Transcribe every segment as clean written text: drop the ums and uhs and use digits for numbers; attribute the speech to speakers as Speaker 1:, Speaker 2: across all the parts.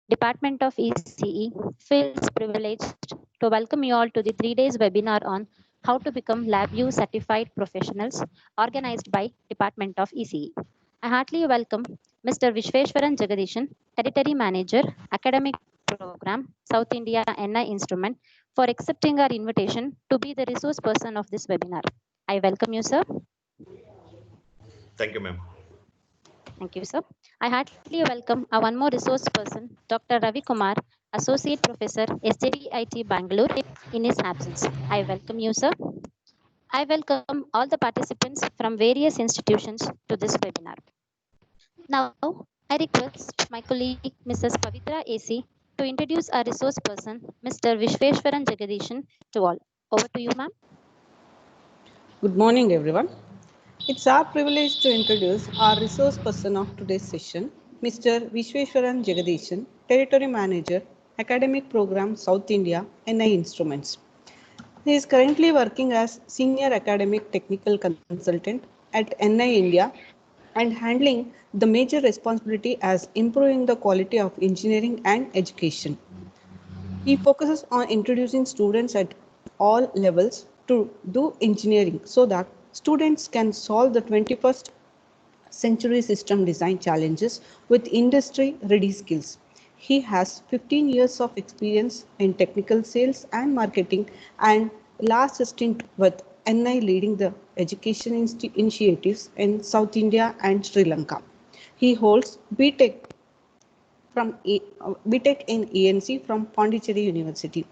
Speaker 1: Department of ECE feels privileged to welcome you all to the 3 days webinar on how to become LabVIEW certified professionals organized by Department of ECE. I heartily welcome Mr. Vishweshwaran Jagadishan, Territory Manager, Academic Program, South India NI Instrument, for accepting our invitation to be the resource person of this webinar. I welcome you, sir.
Speaker 2: Thank you, ma'am.
Speaker 1: Thank you, sir. I heartily welcome our one more resource person, Dr. Ravi Kumar, Associate Professor, SJVIT Bangalore, in his absence. I welcome you, sir. I welcome all the participants from various institutions to this webinar. Now, I request my colleague, Mrs. Pavitra AC, to introduce our resource person, Mr. Vishweshwaran Jagadishan, to all. Over to you, ma'am.
Speaker 3: Good morning, everyone. It's our privilege to introduce our resource person of today's session, Mr. Vishweshwaran Jagadishan, Territory Manager, Academic Program, South India, NI Instruments. He is currently working as Senior Academic Technical Consultant at NI India and handling the major responsibility as improving the quality of engineering and education. He focuses on introducing students at all levels to do engineering so that students can solve the 21st century system design challenges with industry-ready skills. He has 15 years of experience in technical sales and marketing and last stint with NI leading the education initiatives in South India and Sri Lanka. He holds BTech in ANC from Pondicherry University.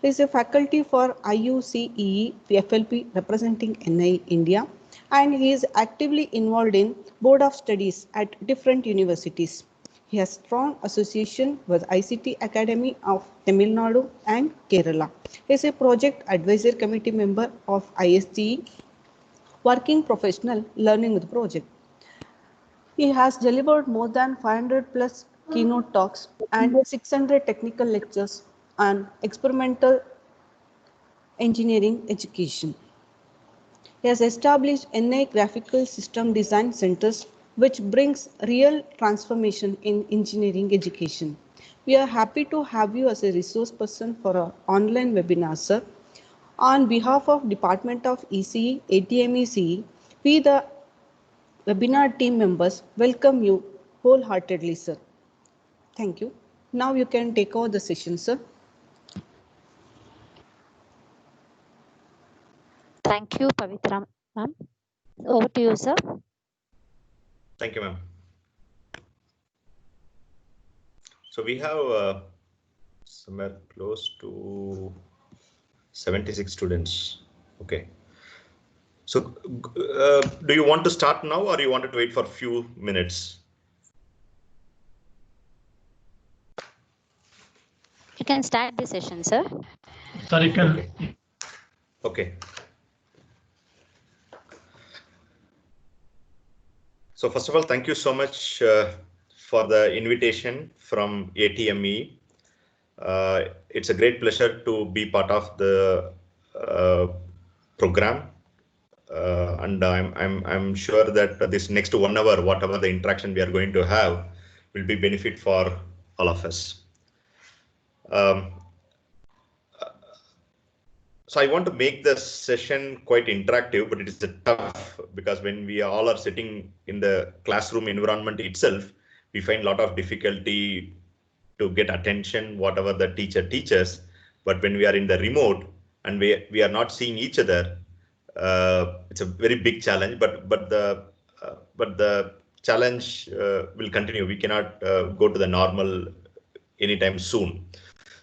Speaker 3: He is a faculty for IUCEE FLP representing NI India, and he is actively involved in Board of Studies at different universities. He has strong association with ICT Academy of Tamil Nadu and Kerala. He is a project advisory committee member of ISTE, working professional learning with project. He has delivered more than 500 plus keynote talks and 600 technical lectures on experimental engineering education. He has established NI graphical system design centers which brings real transformation in engineering education. We are happy to have you as a resource person for our online webinar, sir. On behalf of Department of ECE, ATMECE, we the webinar team members welcome you wholeheartedly, sir. Thank you. Now you can take over the session, sir.
Speaker 1: Thank you, Pavitra, ma'am. Over to you, sir.
Speaker 2: Thank you, ma'am. So we have somewhere close to 76 students. Okay. So do you want to start now or you wanted to wait for a few minutes?
Speaker 1: You can start the session, sir.
Speaker 4: Sorry, can.
Speaker 2: Okay. So first of all, thank you so much for the invitation from ATME. It's a great pleasure to be part of the program, and I'm sure that this next 1 hour, whatever the interaction we are going to have, will be benefit for all of us. So I want to make the session quite interactive, but it is tough because when we all are sitting in the classroom environment itself, we find a lot of difficulty to get attention, whatever the teacher teaches. But when we are in the remote and we are not seeing each other, it's a very big challenge. But the challenge will continue. We cannot go to the normal anytime soon.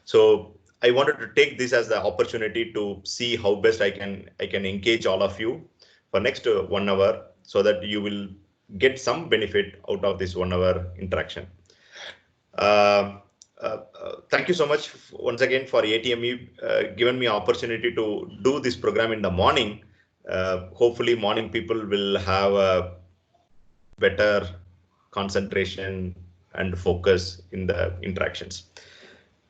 Speaker 2: So I wanted to take this as the opportunity to see how best I can engage all of you for next 1 hour so that you will get some benefit out of this 1 hour interaction. Thank you so much once again for ATME given me opportunity to do this program in the morning. Hopefully morning people will have a better concentration and focus in the interactions.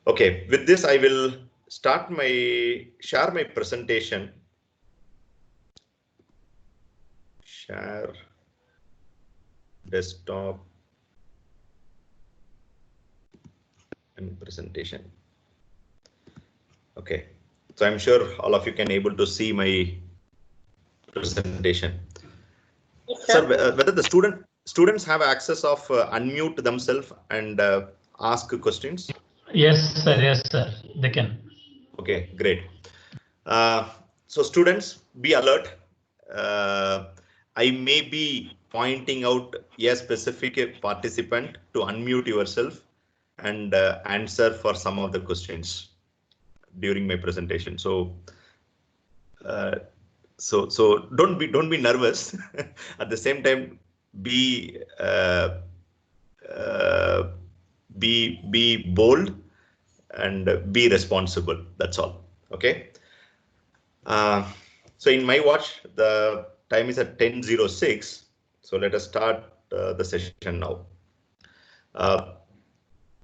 Speaker 2: Okay, with this, I will share my presentation. Share desktop. and presentation. Okay, so I'm sure all of you can able to see my presentation.
Speaker 4: Yes,
Speaker 2: Sir,
Speaker 4: sir.
Speaker 2: whether the students have access of unmute themselves and ask questions?
Speaker 5: Yes, sir. Yes, sir. They can.
Speaker 2: Okay, great. So students, be alert. I may be pointing out a specific participant to unmute yourself and answer for some of the questions during my presentation. So don't be nervous. At the same time, be be bold and be responsible. That's all. Okay. So in my watch, the time is at 10:06. So let us start the session now.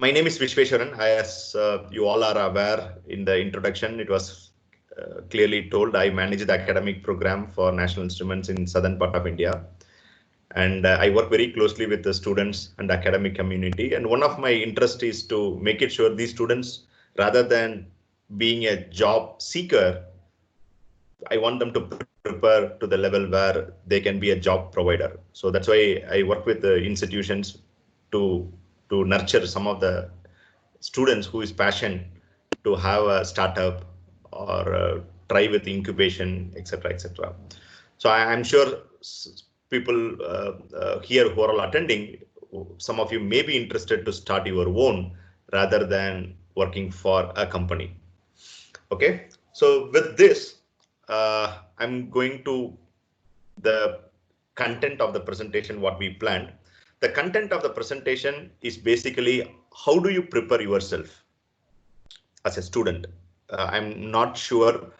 Speaker 2: My name is Vishweshwaran. As you all are aware in the introduction, it was clearly told I manage the academic program for National Instruments in southern part of India. And I work very closely with the students and academic community. And one of my interests is to make it sure these students, rather than being a job seeker, I want them to prepare to the level where they can be a job provider. So that's why I work with the institutions to nurture some of the students who is passionate to have a startup or try with incubation, etc., etc. So I'm sure people here who are all attending, some of you may be interested to start your own rather than working for a company. Okay, so with this, I'm going to the content of the presentation, what we planned. The content of the presentation is basically how do you prepare yourself as a student. I'm not sure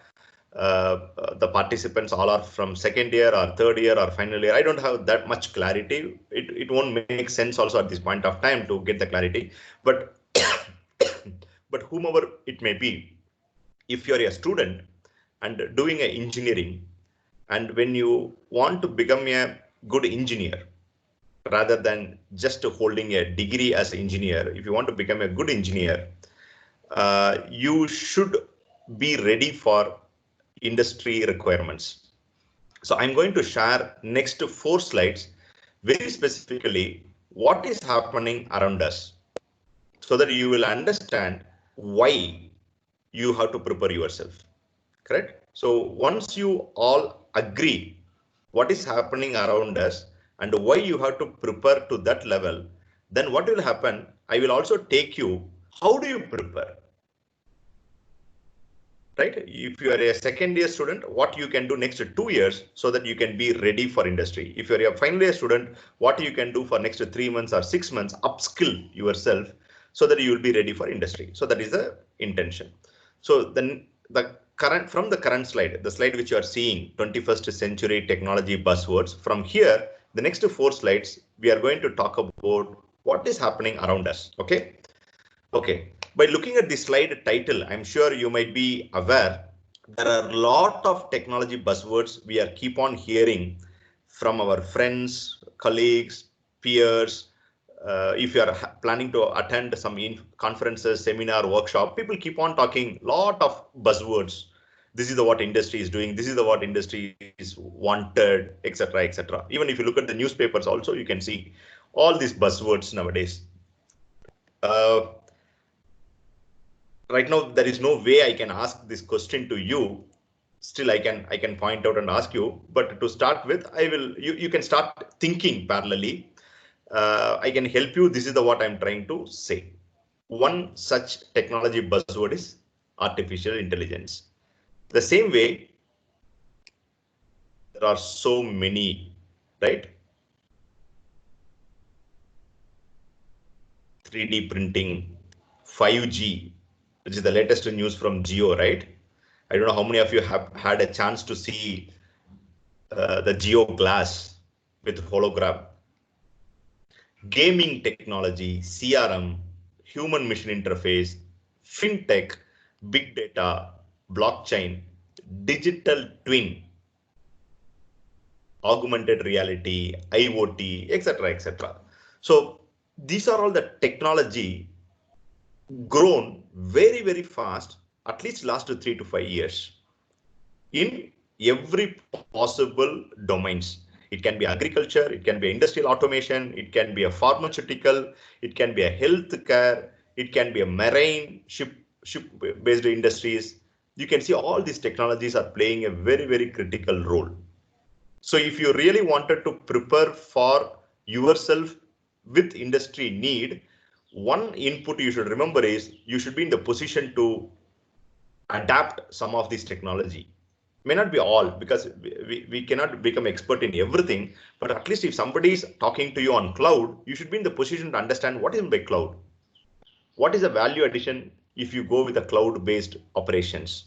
Speaker 2: the participants all are from second year or third year or final year. I don't have that much clarity. It won't make sense also at this point of time to get the clarity. But but whomever it may be, if you're a student and doing a engineering, and when you want to become a good engineer, rather than just holding a degree as an engineer, if you want to become a good engineer, you should be ready for industry requirements. So I'm going to share next 4 slides very specifically what is happening around us, so that you will understand why you have to prepare yourself. Correct? So once you all agree what is happening around us and why you have to prepare to that level, then what will happen? I will also take you, how do you prepare? Right? If you are a second year student, what you can do next 2 years so that you can be ready for industry. If you are a final year student, what you can do for next 3 months or 6 months, upskill yourself so that you will be ready for industry. So that is the intention. So then from the current slide, the slide which you are seeing, 21st century technology buzzwords, from here, the next 4 slides, we are going to talk about what is happening around us. Okay. Okay. By looking at the slide title, I'm sure you might be aware there are a lot of technology buzzwords we are keep on hearing from our friends, colleagues, peers. If you are planning to attend some conferences, seminar, workshop, people keep on talking lot of buzzwords. This is the what industry is doing. This is the what industry is wanted, etc., etc. Even if you look at the newspapers, also you can see all these buzzwords nowadays. Right now, there is no way I can ask this question to you. Still, I can point out and ask you. But to start with, I will. You can start thinking parallelly. I can help you. This is what I'm trying to say. One such technology buzzword is artificial intelligence. The same way, there are so many, right? 3D printing, 5G, which is the latest news from Jio, right? I don't know how many of you have had a chance to see the Jio Glass with hologram. Gaming technology, CRM, human machine interface, fintech, big data, blockchain, digital twin, augmented reality, IoT, etc., etc. So these are all the technology grown very, very fast, at least last 3 to 5 years in every possible domains. It can be agriculture, it can be industrial automation, it can be a pharmaceutical, it can be a healthcare, it can be a marine ship-based industries. You can see all these technologies are playing a very, very critical role. So if you really wanted to prepare for yourself with industry need, one input you should remember is you should be in the position to adapt some of this technology. May not be all, because we cannot become expert in everything, but at least if somebody is talking to you on cloud, you should be in the position to understand what is by cloud. What is the value addition if you go with a cloud-based operations?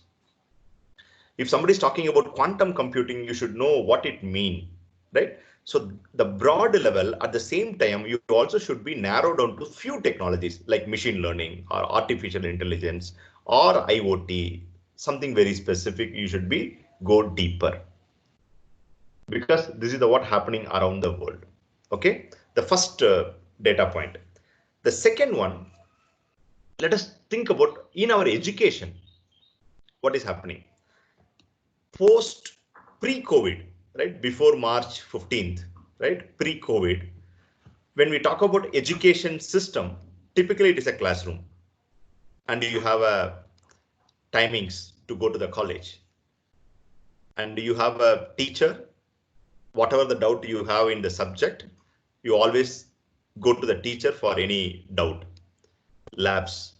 Speaker 2: If somebody is talking about quantum computing, you should know what it means, right? So the broad level, at the same time, you also should be narrowed down to few technologies like machine learning or artificial intelligence or IoT, something very specific. You should be go deeper, because this is the what happening around the world. Okay, the first data point. The second one, let us think about in our education, what is happening post pre-COVID, right? Before March 15th, right? Pre-COVID, when we talk about education system, typically it is a classroom and you have a timings to go to the college and you have a teacher. Whatever the doubt you have in the subject, you always go to the teacher for any doubt. Labs.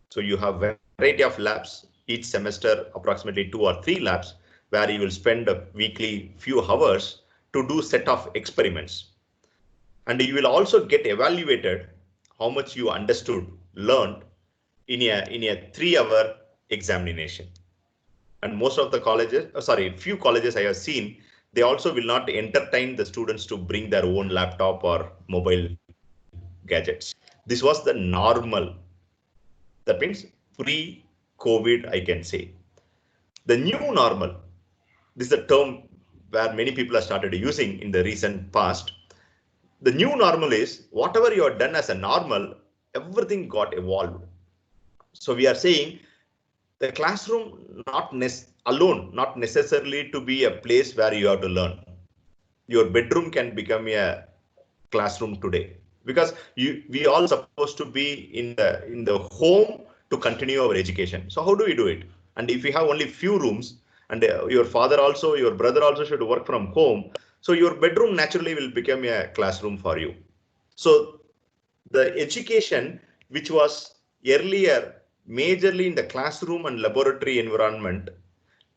Speaker 2: So you have variety of labs each semester, approximately 2 or 3 labs, where you will spend a weekly few hours to do set of experiments. And you will also get evaluated how much you understood, learned in a 3-hour examination. And most of the colleges, few colleges I have seen, they also will not entertain the students to bring their own laptop or mobile gadgets. This was the normal. That means pre-COVID, I can say. The new normal, this is a term where many people have started using in the recent past. The new normal is whatever you have done as a normal, everything got evolved. So we are saying the classroom not necessarily to be a place where you have to learn. Your bedroom can become a classroom today, because we all supposed to be in the home to continue our education. So how do we do it? And if you have only few rooms and your father also, your brother also should work from home, so your bedroom naturally will become a classroom for you. So the education which was earlier majorly in the classroom and laboratory environment,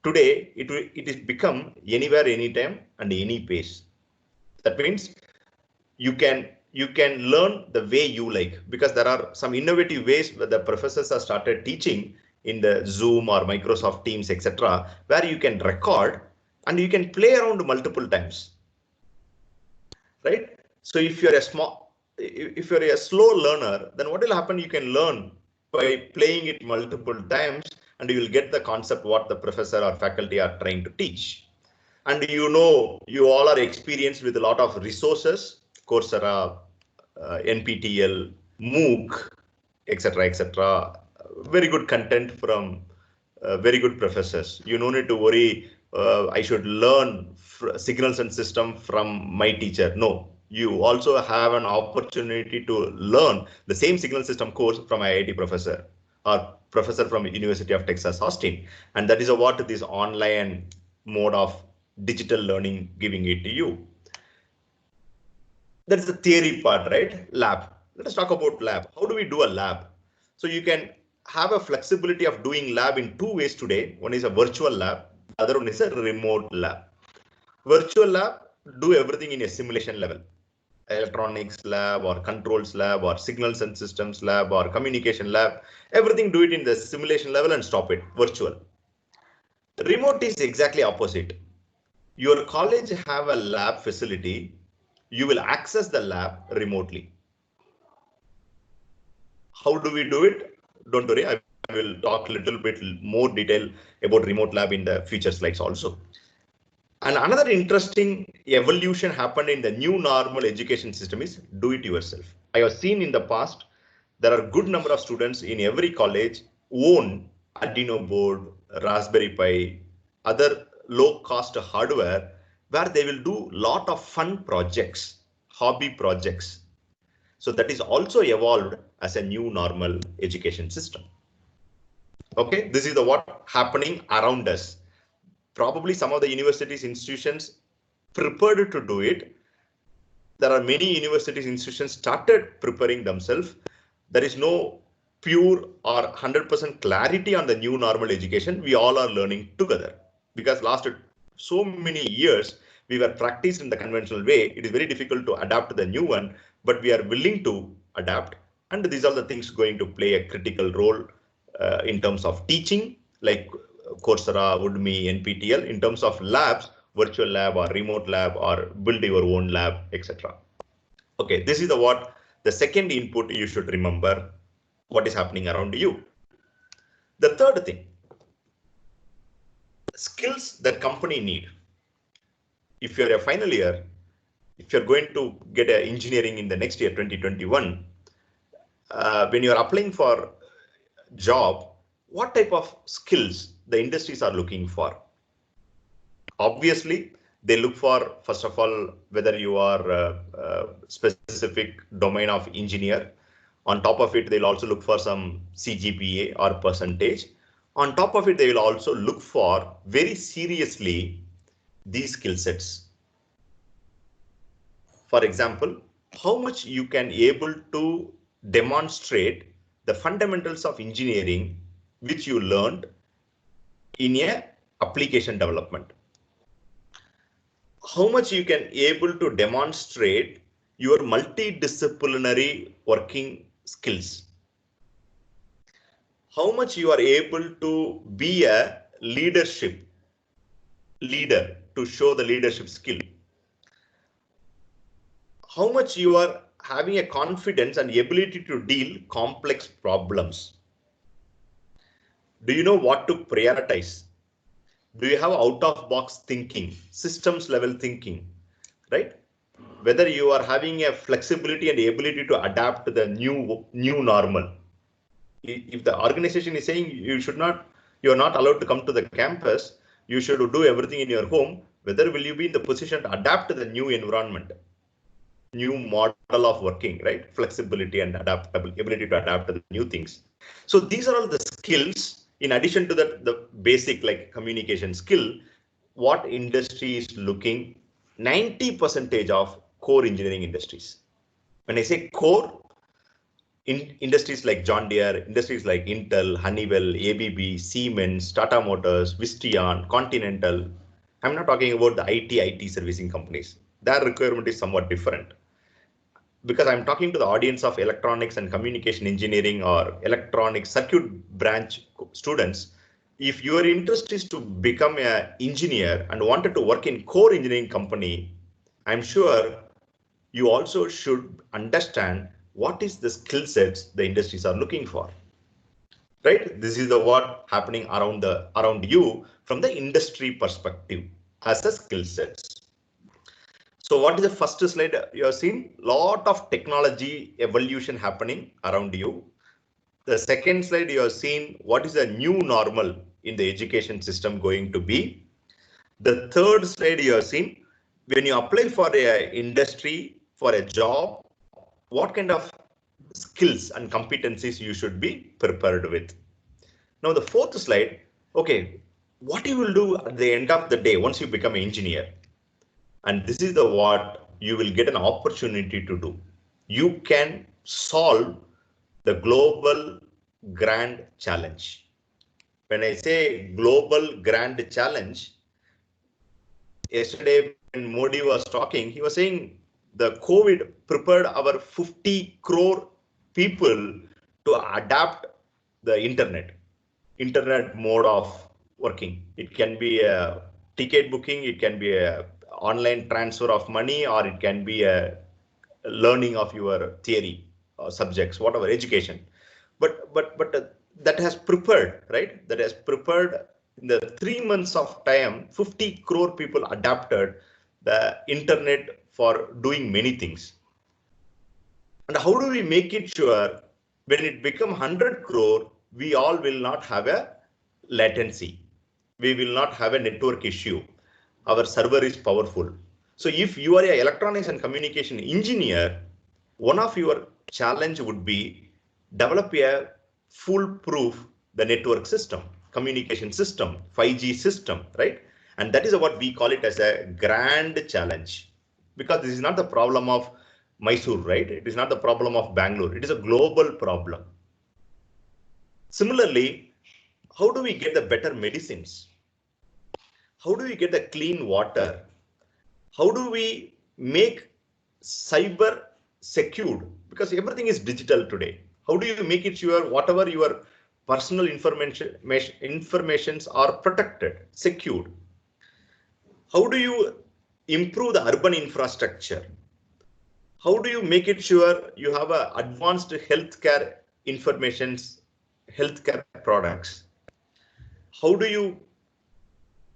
Speaker 2: today it is become anywhere, anytime and any pace. That means you can learn the way you like, because there are some innovative ways where the professors have started teaching in the Zoom or Microsoft Teams, etc., where you can record and you can play around multiple times, right? So if you're a slow learner, then what will happen? You can learn by playing it multiple times and you will get the concept what the professor or faculty are trying to teach. And you all are experienced with a lot of resources, Coursera, NPTEL, MOOC, etc. Very good content from very good professors. You don't need to worry, I should learn signals and system from my teacher. No, you also have an opportunity to learn the same signal system course from IIT professor or professor from University of Texas, Austin. And that is what this online mode of digital learning giving it to you. That is the theory part, right? Lab. Let us talk about lab. How do we do a lab? So you can have a flexibility of doing lab in 2 ways today. One is a virtual lab. The other one is a remote lab. Virtual lab, do everything in a simulation level. Electronics lab or controls lab or signals and systems lab or communication lab. Everything do it in the simulation level and stop it. Virtual. Remote is exactly opposite. Your college have a lab facility. You will access the lab remotely. How do we do it? Don't worry, I will talk a little bit more detail about remote lab in the future slides also. And another interesting evolution happened in the new normal education system is do it yourself. I have seen in the past there are good number of students in every college own Arduino board, Raspberry Pi, other low cost hardware where they will do lot of fun projects, hobby projects. So that is also evolved as a new normal education system. Okay, this is the what happening around us. Probably some of the universities, institutions prepared to do it. There are many universities, institutions started preparing themselves. There is no pure or 100% clarity on the new normal education. We all are learning together because last so many years we were practiced in the conventional way. It is very difficult to adapt to the new one, but we are willing to adapt. And these are the things going to play a critical role in terms of teaching, like Coursera, Udemy, NPTEL, in terms of labs, virtual lab or remote lab or build your own lab, etc. Okay, this is the second input you should remember what is happening around you. The third thing, skills that company need. If you're a final year, if you're going to get an engineering in the next year, 2021, when you're applying for job, what type of skills the industries are looking for? Obviously, they look for, first of all, whether you are a specific domain of engineer. On top of it, they'll also look for some CGPA or percentage. On top of it, they will also look for very seriously these skill sets. For example, how much you can able to demonstrate the fundamentals of engineering which you learned in a application development. How much you can able to demonstrate your multidisciplinary working skills. How much you are able to be a leader to show the leadership skill. How much you are having a confidence and ability to deal complex problems. Do you know what to prioritize? Do you have out-of-box thinking, systems level thinking, right? Whether you are having a flexibility and ability to adapt to the new normal. If the organization is saying you are not allowed to come to the campus, you should do everything in your home, whether will you be in the position to adapt to the new environment, new model of working, right? Flexibility and ability to adapt to the new things. So these are all the skills. In addition to that, the basic like communication skill, what industry is looking, 90% of core engineering industries. When I say core, in industries like John Deere, industries like Intel, Honeywell, ABB, Siemens, Tata Motors, Visteon, Continental. I'm not talking about the IT servicing companies. Their requirement is somewhat different. Because I'm talking to the audience of electronics and communication engineering or electronic circuit branch students. If your interest is to become an engineer and wanted to work in core engineering company, I'm sure you also should understand what is the skill sets the industries are looking for. Right? This is the what happening around you from the industry perspective as a skill sets. So what is the first slide you have seen? Lot of technology evolution happening around you. The second slide you have seen what is the new normal in the education system going to be. The third slide you have seen when you apply for a industry, for a job, what kind of skills and competencies you should be prepared with. Now the fourth slide, okay, what you will do at the end of the day once you become an engineer. And this is the what you will get an opportunity to do. You can solve the global grand challenge. When I say global grand challenge, yesterday when Modi was talking, he was saying the COVID prepared our 50 crore people to adapt the internet mode of working. It can be a ticket booking, it can be a online transfer of money, or it can be a learning of your theory or subjects, whatever education. But that has prepared, right? That has prepared in the 3 months of time, 50 crore people adapted the internet for doing many things. And how do we make it sure when it become 100 crore, we all will not have a latency. We will not have a network issue. Our server is powerful. So if you are an electronics and communication engineer, one of your challenge would be develop a foolproof the network system, communication system, 5G system, right? And that is what we call it as a grand challenge, because this is not the problem of Mysore, right? It is not the problem of Bangalore. It is a global problem. Similarly, how do we get the better medicines? How do we get the clean water? How do we make cyber secured? Because everything is digital today. How do you make it sure whatever your personal informations are protected, secured? How do you improve the urban infrastructure? How do you make it sure you have a advanced healthcare informations, healthcare products? How do you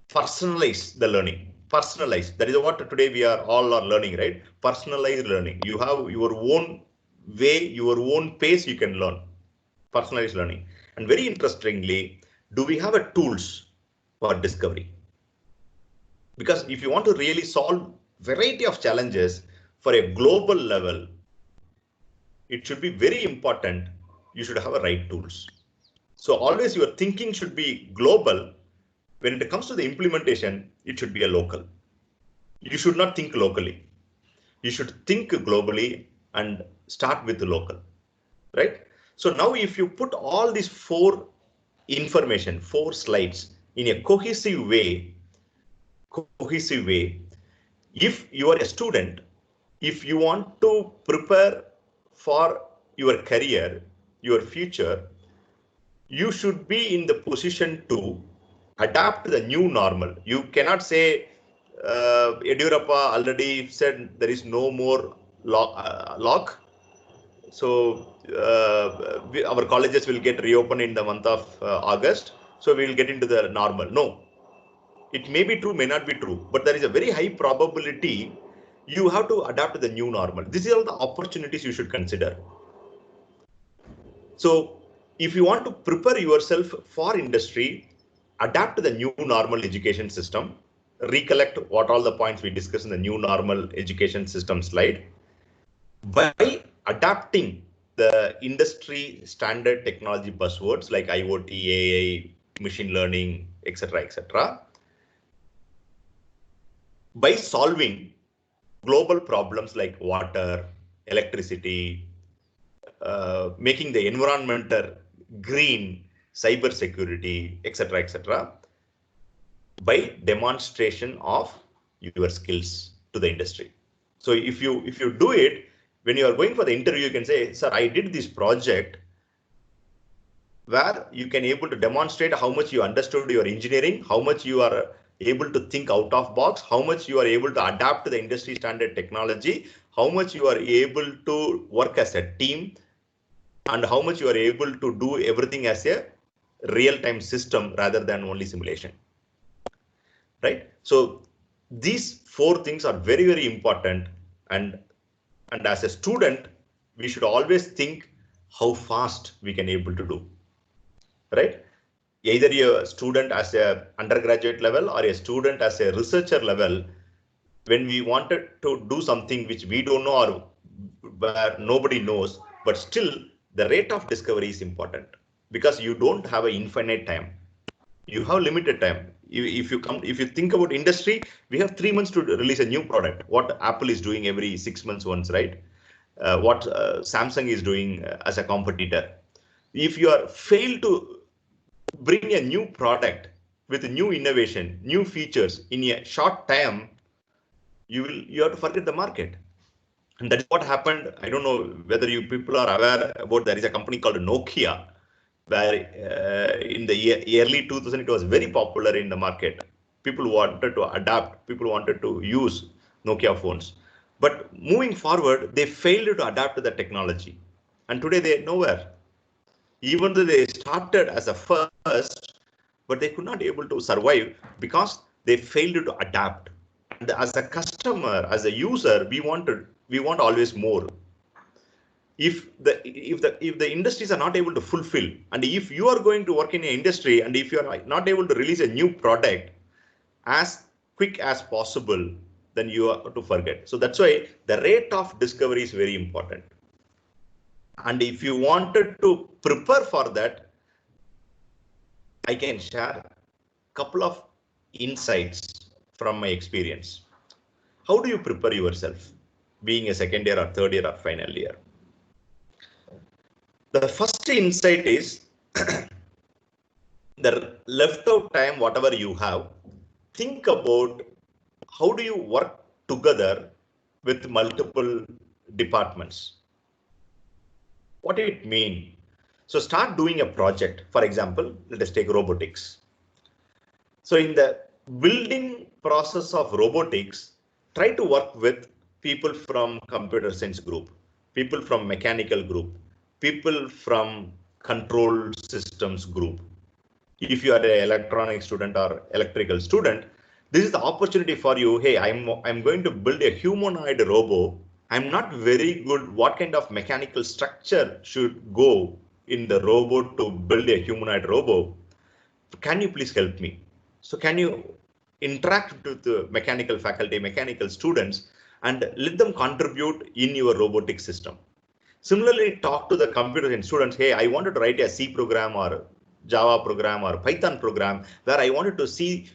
Speaker 2: personalize the learning? Personalize, that is what today we are all are learning, right? Personalized learning. You have your own way, your own pace you can learn. Personalized learning. And very interestingly, do we have a tools for discovery? Because if you want to really solve variety of challenges for a global level, it should be very important. You should have a right tools. So always your thinking should be global. When it comes to the implementation, it should be a local. You should not think locally. You should think globally and start with the local, right? So now if you put all these four slides in a cohesive way, if you are a student, if you want to prepare for your career, your future, you should be in the position to adapt to the new normal. You cannot say, Yediyurappa already said there is no more lock. So our colleges will get reopened in the month of August. So we will get into the normal. No, it may be true, may not be true, but there is a very high probability you have to adapt to the new normal. These are all the opportunities you should consider. So if you want to prepare yourself for industry, adapt to the new normal education system, recollect what all the points we discussed in the new normal education system slide. By adapting the industry standard technology buzzwords like IoT, AI, machine learning, etc., etc., by solving global problems like water, electricity, making the environment green, cyber security, etc., etc., by demonstration of your skills to the industry. So if you do it, when you are going for the interview, you can say, sir, I did this project, where you can able to demonstrate how much you understood your engineering, how much you are able to think out of box, how much you are able to adapt to the industry standard technology, how much you are able to work as a team, and how much you are able to do everything as a real-time system rather than only simulation, right? So these four things are very, very important. And as a student, we should always think how fast we can able to do, right? Either you're a student as a undergraduate level or a student as a researcher level, when we wanted to do something which we don't know or where nobody knows, but still the rate of discovery is important, because you don't have an infinite time. You have limited time. If you think about industry, we have 3 months to release a new product. What Apple is doing every 6 months once, right? What Samsung is doing as a competitor. If you are failed to bring a new product with a new innovation, new features in a short time, you have to forget the market. And that is what happened. I don't know whether you people are aware about, there is a company called Nokia, where in the early 2000 it was very popular in the market. People wanted to adapt, people wanted to use Nokia phones. But moving forward, they failed to adapt to the technology. And today they are nowhere. Even though they started as a first, but they could not able to survive because they failed to adapt. And as a customer, as a user, we want always more. if the industries are not able to fulfill, and if you are going to work in an industry and if you are not able to release a new product as quick as possible, then you are to forget. So that's why the rate of discovery is very important. And if you wanted to prepare for that, I can share a couple of insights from my experience. How do you prepare yourself, being a second year or third year or final year? The first insight is the left out time, whatever you have, think about how do you work together with multiple departments. What did it mean? So start doing a project. For example, let us take robotics. So in the building process of robotics, try to work with people from computer science group, people from mechanical group, people from control systems group. If you are an electronic student or electrical student, this is the opportunity for you. Hey, I'm going to build a humanoid robot. I'm not very good. What kind of mechanical structure should go in the robot to build a humanoid robot? Can you please help me? So can you interact with the mechanical faculty, mechanical students, and let them contribute in your robotic system? Similarly, talk to the computer science students. Hey, I wanted to write a C program or Java program or Python program where I wanted to see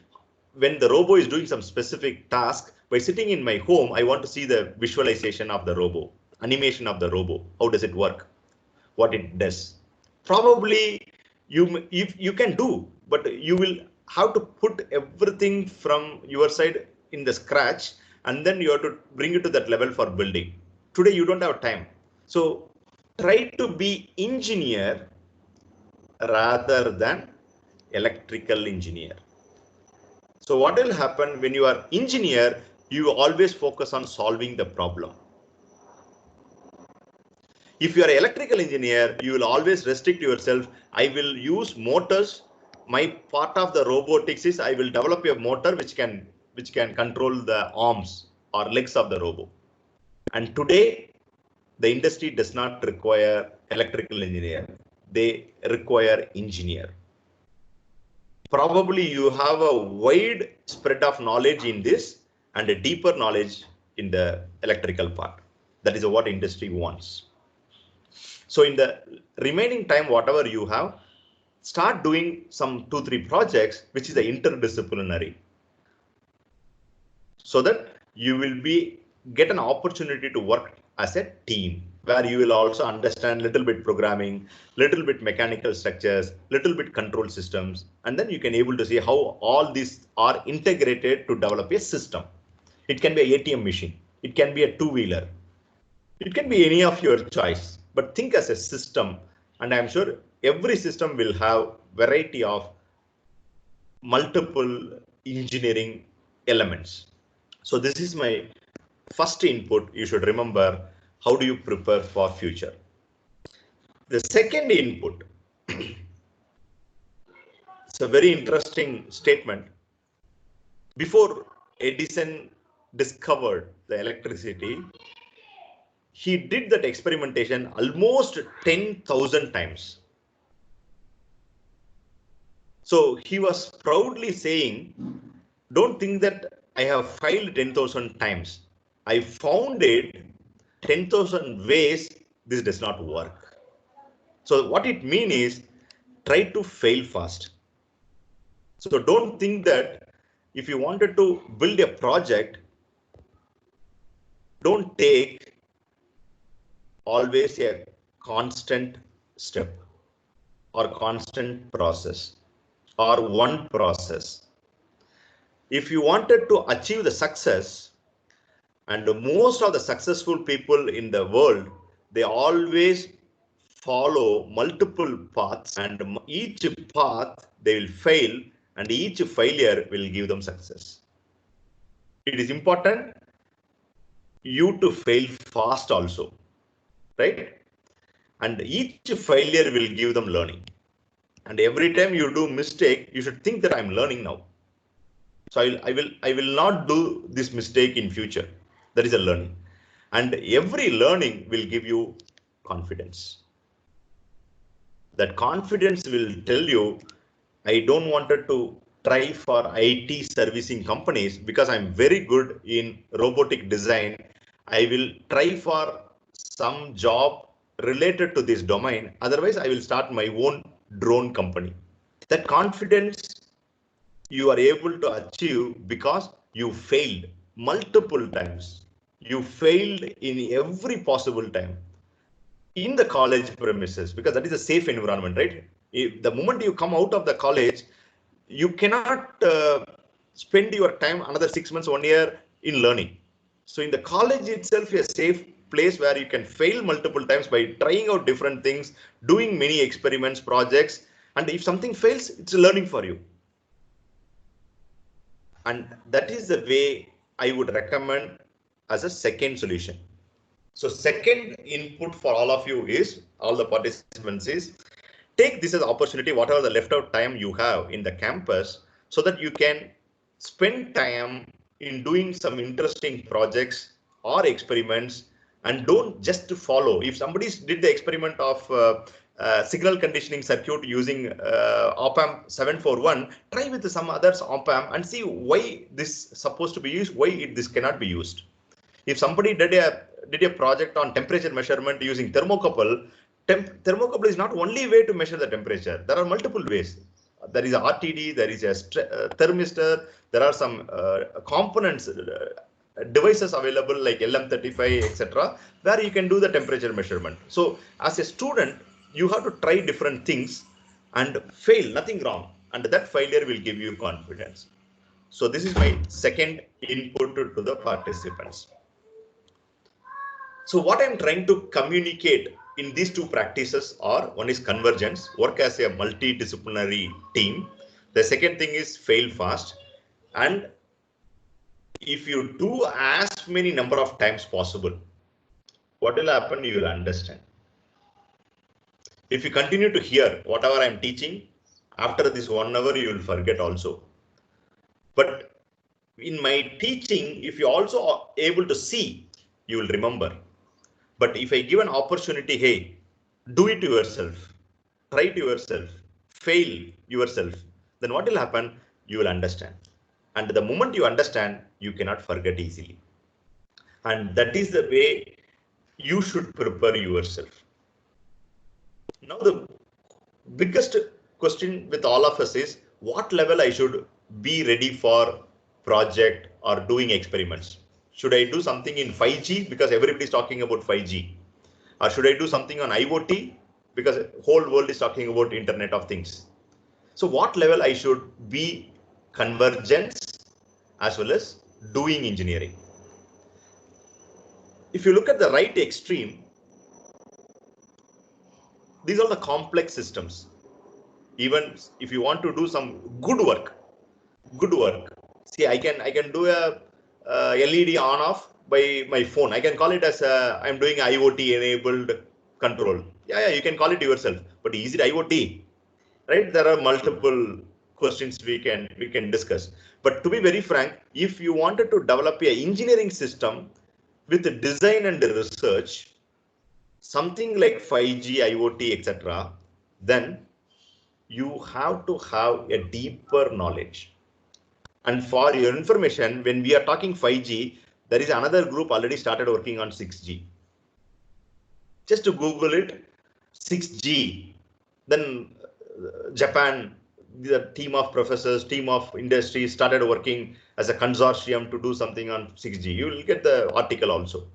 Speaker 2: when the robot is doing some specific task. By sitting in my home, I want to see the visualization of the robot, animation of the robot. How does it work? What it does? Probably if you can do, but you will have to put everything from your side in the scratch, and then you have to bring it to that level for building. Today you don't have time. So try to be engineer rather than electrical engineer. So what will happen when you are engineer, you always focus on solving the problem. If you are an electrical engineer, you will always restrict yourself. I will use motors. My part of the robotics is I will develop a motor which can control the arms or legs of the robot. And today, the industry does not require electrical engineer. They require engineer. Probably you have a wide spread of knowledge in this and a deeper knowledge in the electrical part. That is what industry wants. So in the remaining time, whatever you have, start doing some 2-3 projects, which is the interdisciplinary, so that you will get an opportunity to work as a team, where you will also understand little bit programming, little bit mechanical structures, little bit control systems, and then you can able to see how all these are integrated to develop a system. It can be an ATM machine, it can be a two-wheeler, it can be any of your choice, but think as a system, and I'm sure every system will have variety of multiple engineering elements. So this is my first input. You should remember, how do you prepare for future? The second input, it's a very interesting statement. Before Edison discovered the electricity, he did that experimentation almost 10,000 times. So he was proudly saying, don't think that I have failed 10,000 times. I found it 10,000 ways this does not work. So what it means is, try to fail fast. So don't think that if you wanted to build a project, don't take always a constant step or constant process or one process. If you wanted to achieve the success, and most of the successful people in the world, they always follow multiple paths, and each path they will fail, and each failure will give them success. It is important you to fail fast also, right? And each failure will give them learning. And every time you do mistake, you should think that I'm learning now. So I will not do this mistake in future. That is a learning. And every learning will give you confidence. That confidence will tell you, I don't wanted to try for IT servicing companies because I'm very good in robotic design. I will try for some job related to this domain. Otherwise, I will start my own drone company. That confidence you are able to achieve because you failed multiple times. You failed in every possible time in the college premises, because that is a safe environment, right? If the moment you come out of the college, you cannot spend your time another 6 months, 1 year in learning. So in the college itself, a safe place where you can fail multiple times by trying out different things, doing many experiments, projects, and if something fails, it's learning for you. And that is the way I would recommend as a second solution. So second input for all of you is, all the participants is, take this as an opportunity, whatever the left out time you have in the campus, so that you can spend time in doing some interesting projects or experiments, and don't just follow. If somebody did the experiment of signal conditioning circuit using op-amp 741, try with some others op-amp and see why this is supposed to be used, why this cannot be used. If somebody did a project on temperature measurement using thermocouple, thermocouple is not only way to measure the temperature. There are multiple ways. There is a RTD, there is a thermistor, there are some components, devices available like LM35, etc., where you can do the temperature measurement. So as a student, you have to try different things and fail, nothing wrong. And that failure will give you confidence. So this is my second input to the participants. So what I'm trying to communicate in these two practices are, one is convergence, work as a multidisciplinary team. The second thing is fail fast. And if you do as many number of times possible, what will happen, you will understand. If you continue to hear whatever I'm teaching, after this 1 hour, you will forget also. But in my teaching, if you also are able to see, you will remember. But if I give an opportunity, hey, do it yourself, try it yourself, fail yourself, then what will happen? You will understand. And the moment you understand, you cannot forget easily. And that is the way you should prepare yourself. Now, the biggest question with all of us is, what level I should be ready for project or doing experiments? Should I do something in 5G because everybody is talking about 5G? Or should I do something on IoT because the whole world is talking about Internet of Things? So what level I should be convergence as well as doing engineering? If you look at the right extreme, these are the complex systems. Even if you want to do some good work, see, I can do a LED on off by my phone. I can call it as I'm doing IoT enabled control. Yeah, you can call it yourself. But is it IoT? Right? There are multiple questions we can discuss. But to be very frank, if you wanted to develop an engineering system with the design and the research, something like 5G, IoT, etc., then you have to have a deeper knowledge. And for your information, when we are talking 5G, there is another group already started working on 6G. Just to Google it, 6G. Then Japan, the team of professors, team of industry started working as a consortium to do something on 6G. You will get the article also.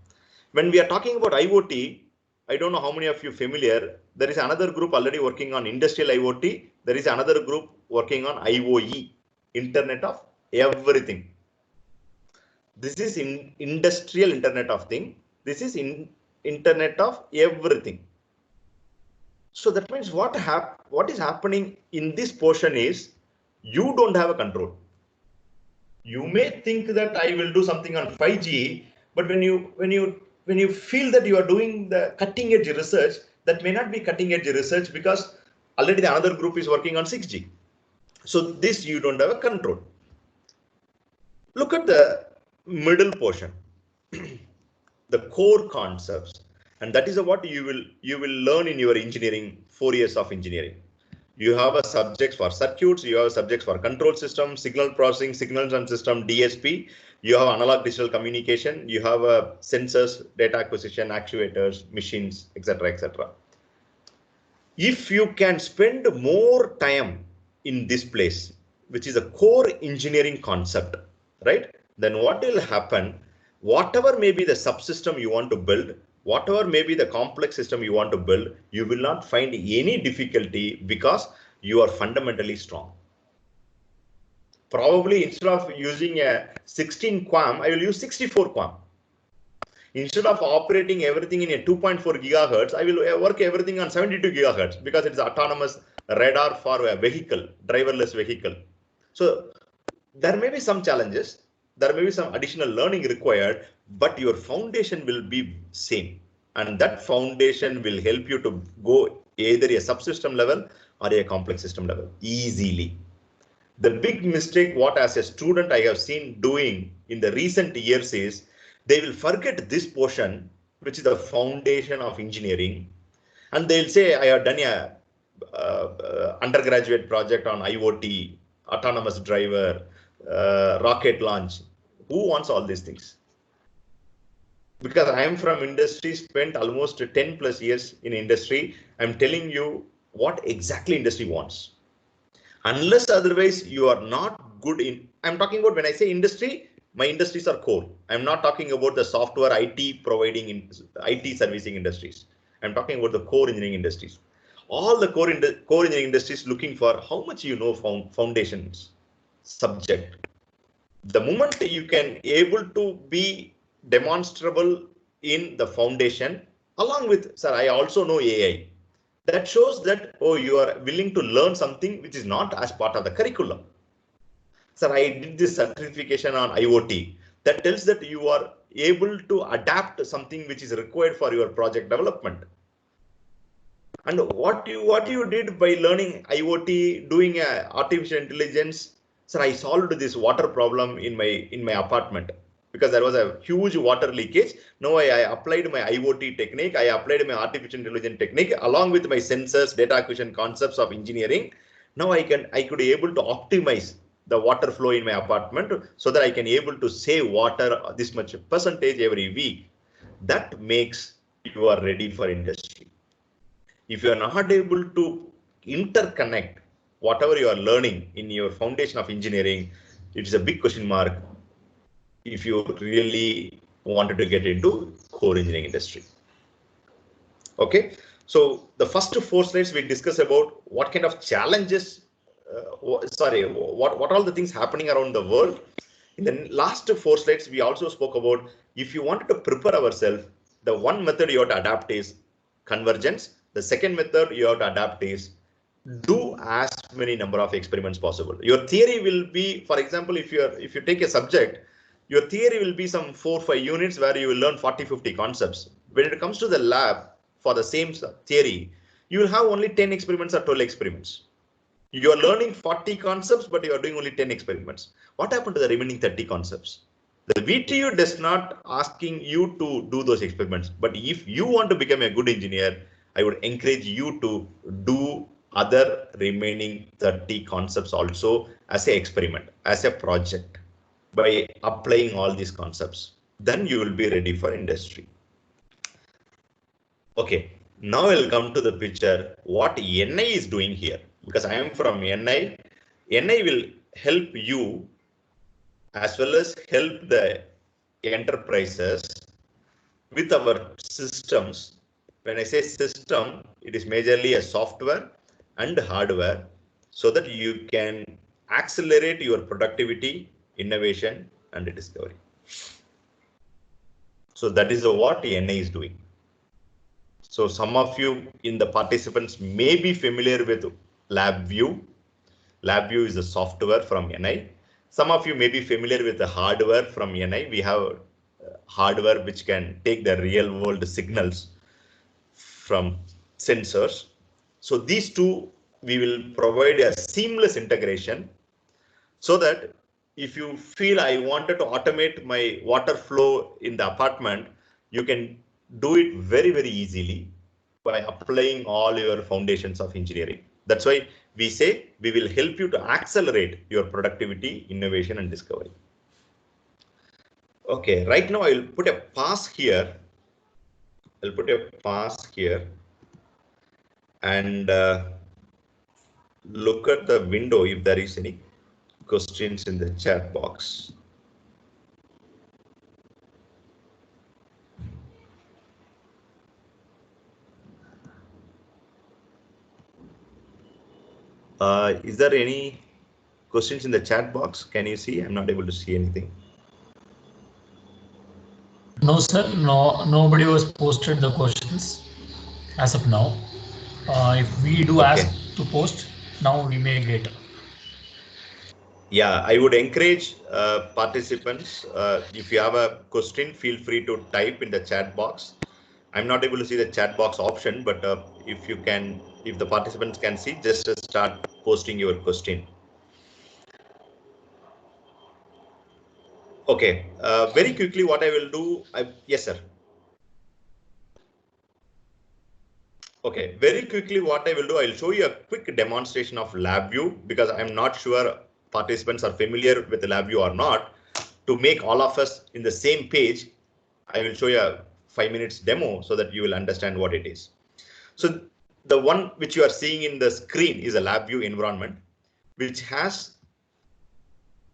Speaker 2: When we are talking about IoT, I don't know how many of you familiar, there is another group already working on industrial IoT. There is another group working on IoE, Internet of Everything. This is in industrial Internet of Things. This is in Internet of Everything. So that means what is happening in this portion is you don't have a control. You may think that I will do something on 5G, but when you feel that you are doing the cutting edge research, that may not be cutting edge research because already the another group is working on 6G. So this you don't have a control. Look at the middle portion, the core concepts. And that is what you will learn in your engineering, 4 years of engineering. You have a subjects for circuits, you have subjects for control system, signal processing, signals and system, DSP. You have analog digital communication. You have sensors, data acquisition, actuators, machines, etc., etc. If you can spend more time in this place, which is a core engineering concept, right? Then what will happen? Whatever may be the subsystem you want to build, whatever may be the complex system you want to build, you will not find any difficulty because you are fundamentally strong. Probably instead of using a 16 QAM, I will use 64 QAM. Instead of operating everything in a 2.4 gigahertz, I will work everything on 72 gigahertz because it's autonomous radar for a vehicle, driverless vehicle. So there may be some challenges, there may be some additional learning required, but your foundation will be same. And that foundation will help you to go either a subsystem level or a complex system level easily. The big mistake what as a student I have seen doing in the recent years is they will forget this portion, which is the foundation of engineering, and they'll say, I have done a undergraduate project on IoT, autonomous driver, rocket launch. Who wants all these things? Because I am from industry, spent almost 10 plus years in industry. I'm telling you what exactly industry wants. Unless otherwise you are not good in, I'm talking about when I say industry, my industries are core. I'm not talking about the software IT providing in IT servicing industries. I'm talking about the core engineering industries. All the core engineering industries looking for how much you know foundations subject. The moment you can able to be demonstrable in the foundation, along with, sir, I also know AI. That shows that, oh, you are willing to learn something which is not as part of the curriculum. Sir, I did this certification on IoT. That tells that you are able to adapt something which is required for your project development. And what you did by learning IoT, doing artificial intelligence, sir, I solved this water problem in my apartment because there was a huge water leakage. Now I applied my IoT technique, I applied my artificial intelligence technique along with my sensors, data acquisition concepts of engineering. Now I could be able to optimize the water flow in my apartment so that I can able to save water this much percentage every week. That makes you are ready for industry. If you are not able to interconnect whatever you are learning in your foundation of engineering, it is a big question mark if you really wanted to get into core engineering industry. Okay, so the first 4 slides we discuss about what kind of challenges, what all the things happening around the world. In the last 4 slides, we also spoke about if you wanted to prepare ourselves, the one method you have to adapt is convergence. The second method you have to adapt is do as many number of experiments possible. Your theory will be, for example, if you take a subject, your theory will be some 4-5 units where you will learn 40-50 concepts. When it comes to the lab for the same theory, you will have only 10 experiments or 12 experiments. You are learning 40 concepts, but you are doing only 10 experiments. What happened to the remaining 30 concepts? The VTU does not asking you to do those experiments, but if you want to become a good engineer, I would encourage you to do other remaining 30 concepts also as an experiment, as a project, by applying all these concepts. Then you will be ready for industry. Okay, now I'll come to the picture what NI is doing here, because I am from NI. NI will help you as well as help the enterprises with our systems. When I say system, it is majorly a software and hardware so that you can accelerate your productivity, innovation, and discovery. So that is what NI is doing. So some of you in the participants may be familiar with LabVIEW. LabVIEW is a software from NI. Some of you may be familiar with the hardware from NI. We have hardware which can take the real world signals from sensors. So these two, we will provide a seamless integration so that if you feel I wanted to automate my water flow in the apartment, you can do it very, very easily by applying all your foundations of engineering. That's why we say we will help you to accelerate your productivity, innovation, and discovery. Okay, right now I'll put a pause here. I'll put a pause here and look at the window if there is any questions in the chat box. Is there any questions in the chat box? Can you see? I'm not able to see anything.
Speaker 5: No, sir. No, nobody was posted the questions as of now. If we do ask to post, now we may get.
Speaker 2: Yeah, I would encourage participants, if you have a question, feel free to type in the chat box. I'm not able to see the chat box option, but if you can, if the participants can see, just start posting your question. Okay, very quickly, what I will do, yes, sir. Okay, very quickly, what I will do, I'll show you a quick demonstration of LabVIEW because I'm not sure participants are familiar with the LabVIEW or not. To make all of us in the same page, I will show you a 5 minutes demo so that you will understand what it is. So the one which you are seeing in the screen is a LabVIEW environment, which has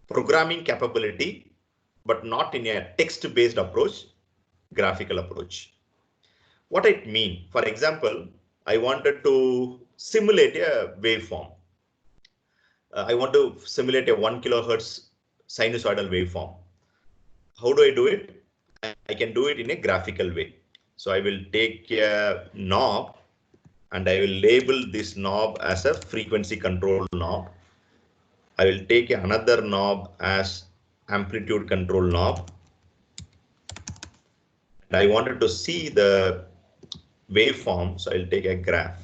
Speaker 2: programming capability, but not in a text-based approach, graphical approach. What it means, for example, I wanted to simulate a waveform. I want to simulate a 1 kilohertz sinusoidal waveform. How do I do it? I can do it in a graphical way. So I will take a knob and I will label this knob as a frequency control knob. I will take another knob as amplitude control knob. And I wanted to see the waveform, so I'll take a graph.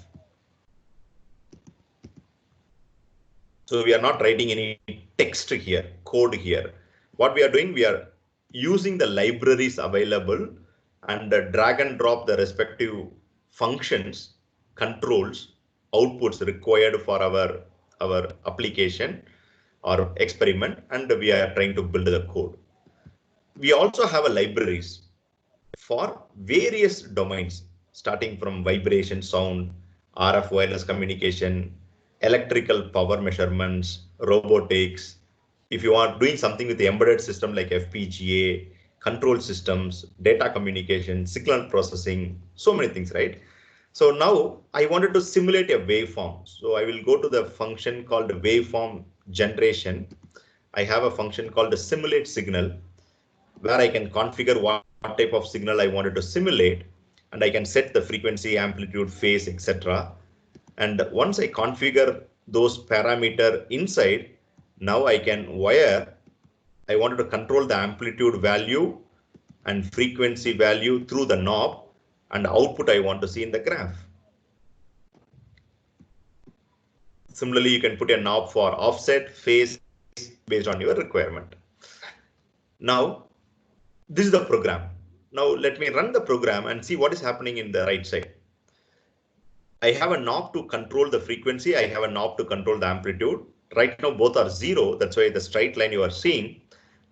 Speaker 2: So we are not writing any text here, code here. What we are doing, we are using the libraries available and drag and drop the respective functions, controls, outputs required for our application or experiment, and we are trying to build the code. We also have a libraries for various domains, starting from vibration, sound, RF wireless communication, electrical power measurements, robotics. If you are doing something with the embedded system like FPGA, control systems, data communication, signal processing, so many things, right? So now I wanted to simulate a waveform. So I will go to the function called waveform generation. I have a function called the simulate signal, where I can configure what type of signal I wanted to simulate, and I can set the frequency, amplitude, phase, etc. And once I configure those parameters inside, now I can wire. I wanted to control the amplitude value and frequency value through the knob, and output I want to see in the graph. Similarly, you can put a knob for offset, phase based on your requirement. Now, this is the program. Now let me run the program and see what is happening in the right side. I have a knob to control the frequency. I have a knob to control the amplitude. Right now both are 0. That's why the straight line you are seeing.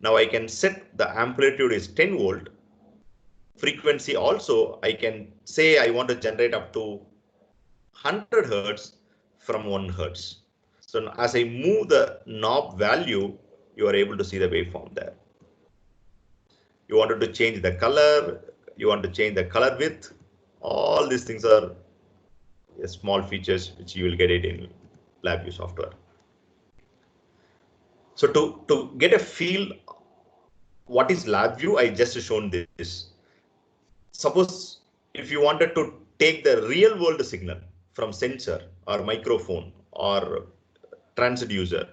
Speaker 2: Now I can set the amplitude is 10 volt. Frequency also I can say I want to generate up to 100 hertz from 1 hertz. So as I move the knob value, you are able to see the waveform there. You wanted to change the color, you want to change the color width. All these things are small features which you will get it in LabVIEW software. So to get a feel what is LabVIEW, I just shown this. Suppose if you wanted to take the real world signal from sensor or microphone or transducer,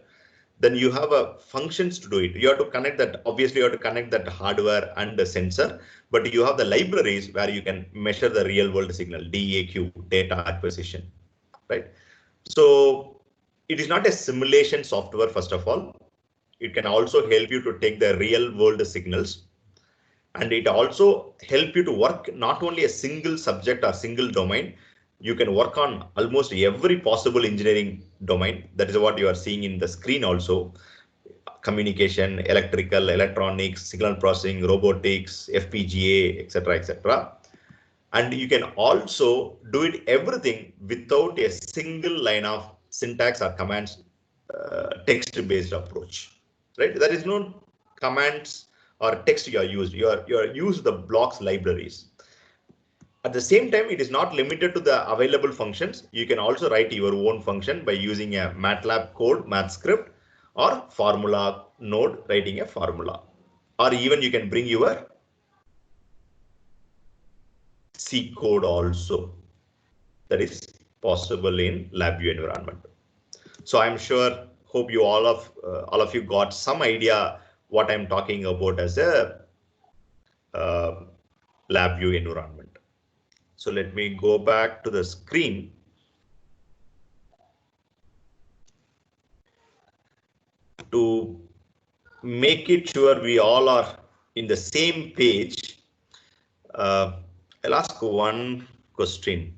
Speaker 2: then you have a functions to do it. You have to connect that, obviously you have to connect that hardware and the sensor, but you have the libraries where you can measure the real world signal, DAQ, data acquisition, right? So it is not a simulation software, first of all. It can also help you to take the real world signals And it also help you to work not only a single subject or single domain, you can work on almost every possible engineering domain. That is what you are seeing in the screen also. Communication, electrical, electronics, signal processing, robotics, FPGA, etc., etc. And you can also do it everything without a single line of syntax or commands, text-based approach, right? There is no commands or text you are used. You are use the blocks libraries. At the same time, it is not limited to the available functions. You can also write your own function by using a MATLAB code, math script, or formula node, writing a formula. Or even you can bring your C code also. That is possible in LabVIEW environment. So I'm sure, hope you all of you got some idea what I'm talking about as a LabVIEW environment. So let me go back to the screen. To make it sure we all are in the same page, I'll ask one question.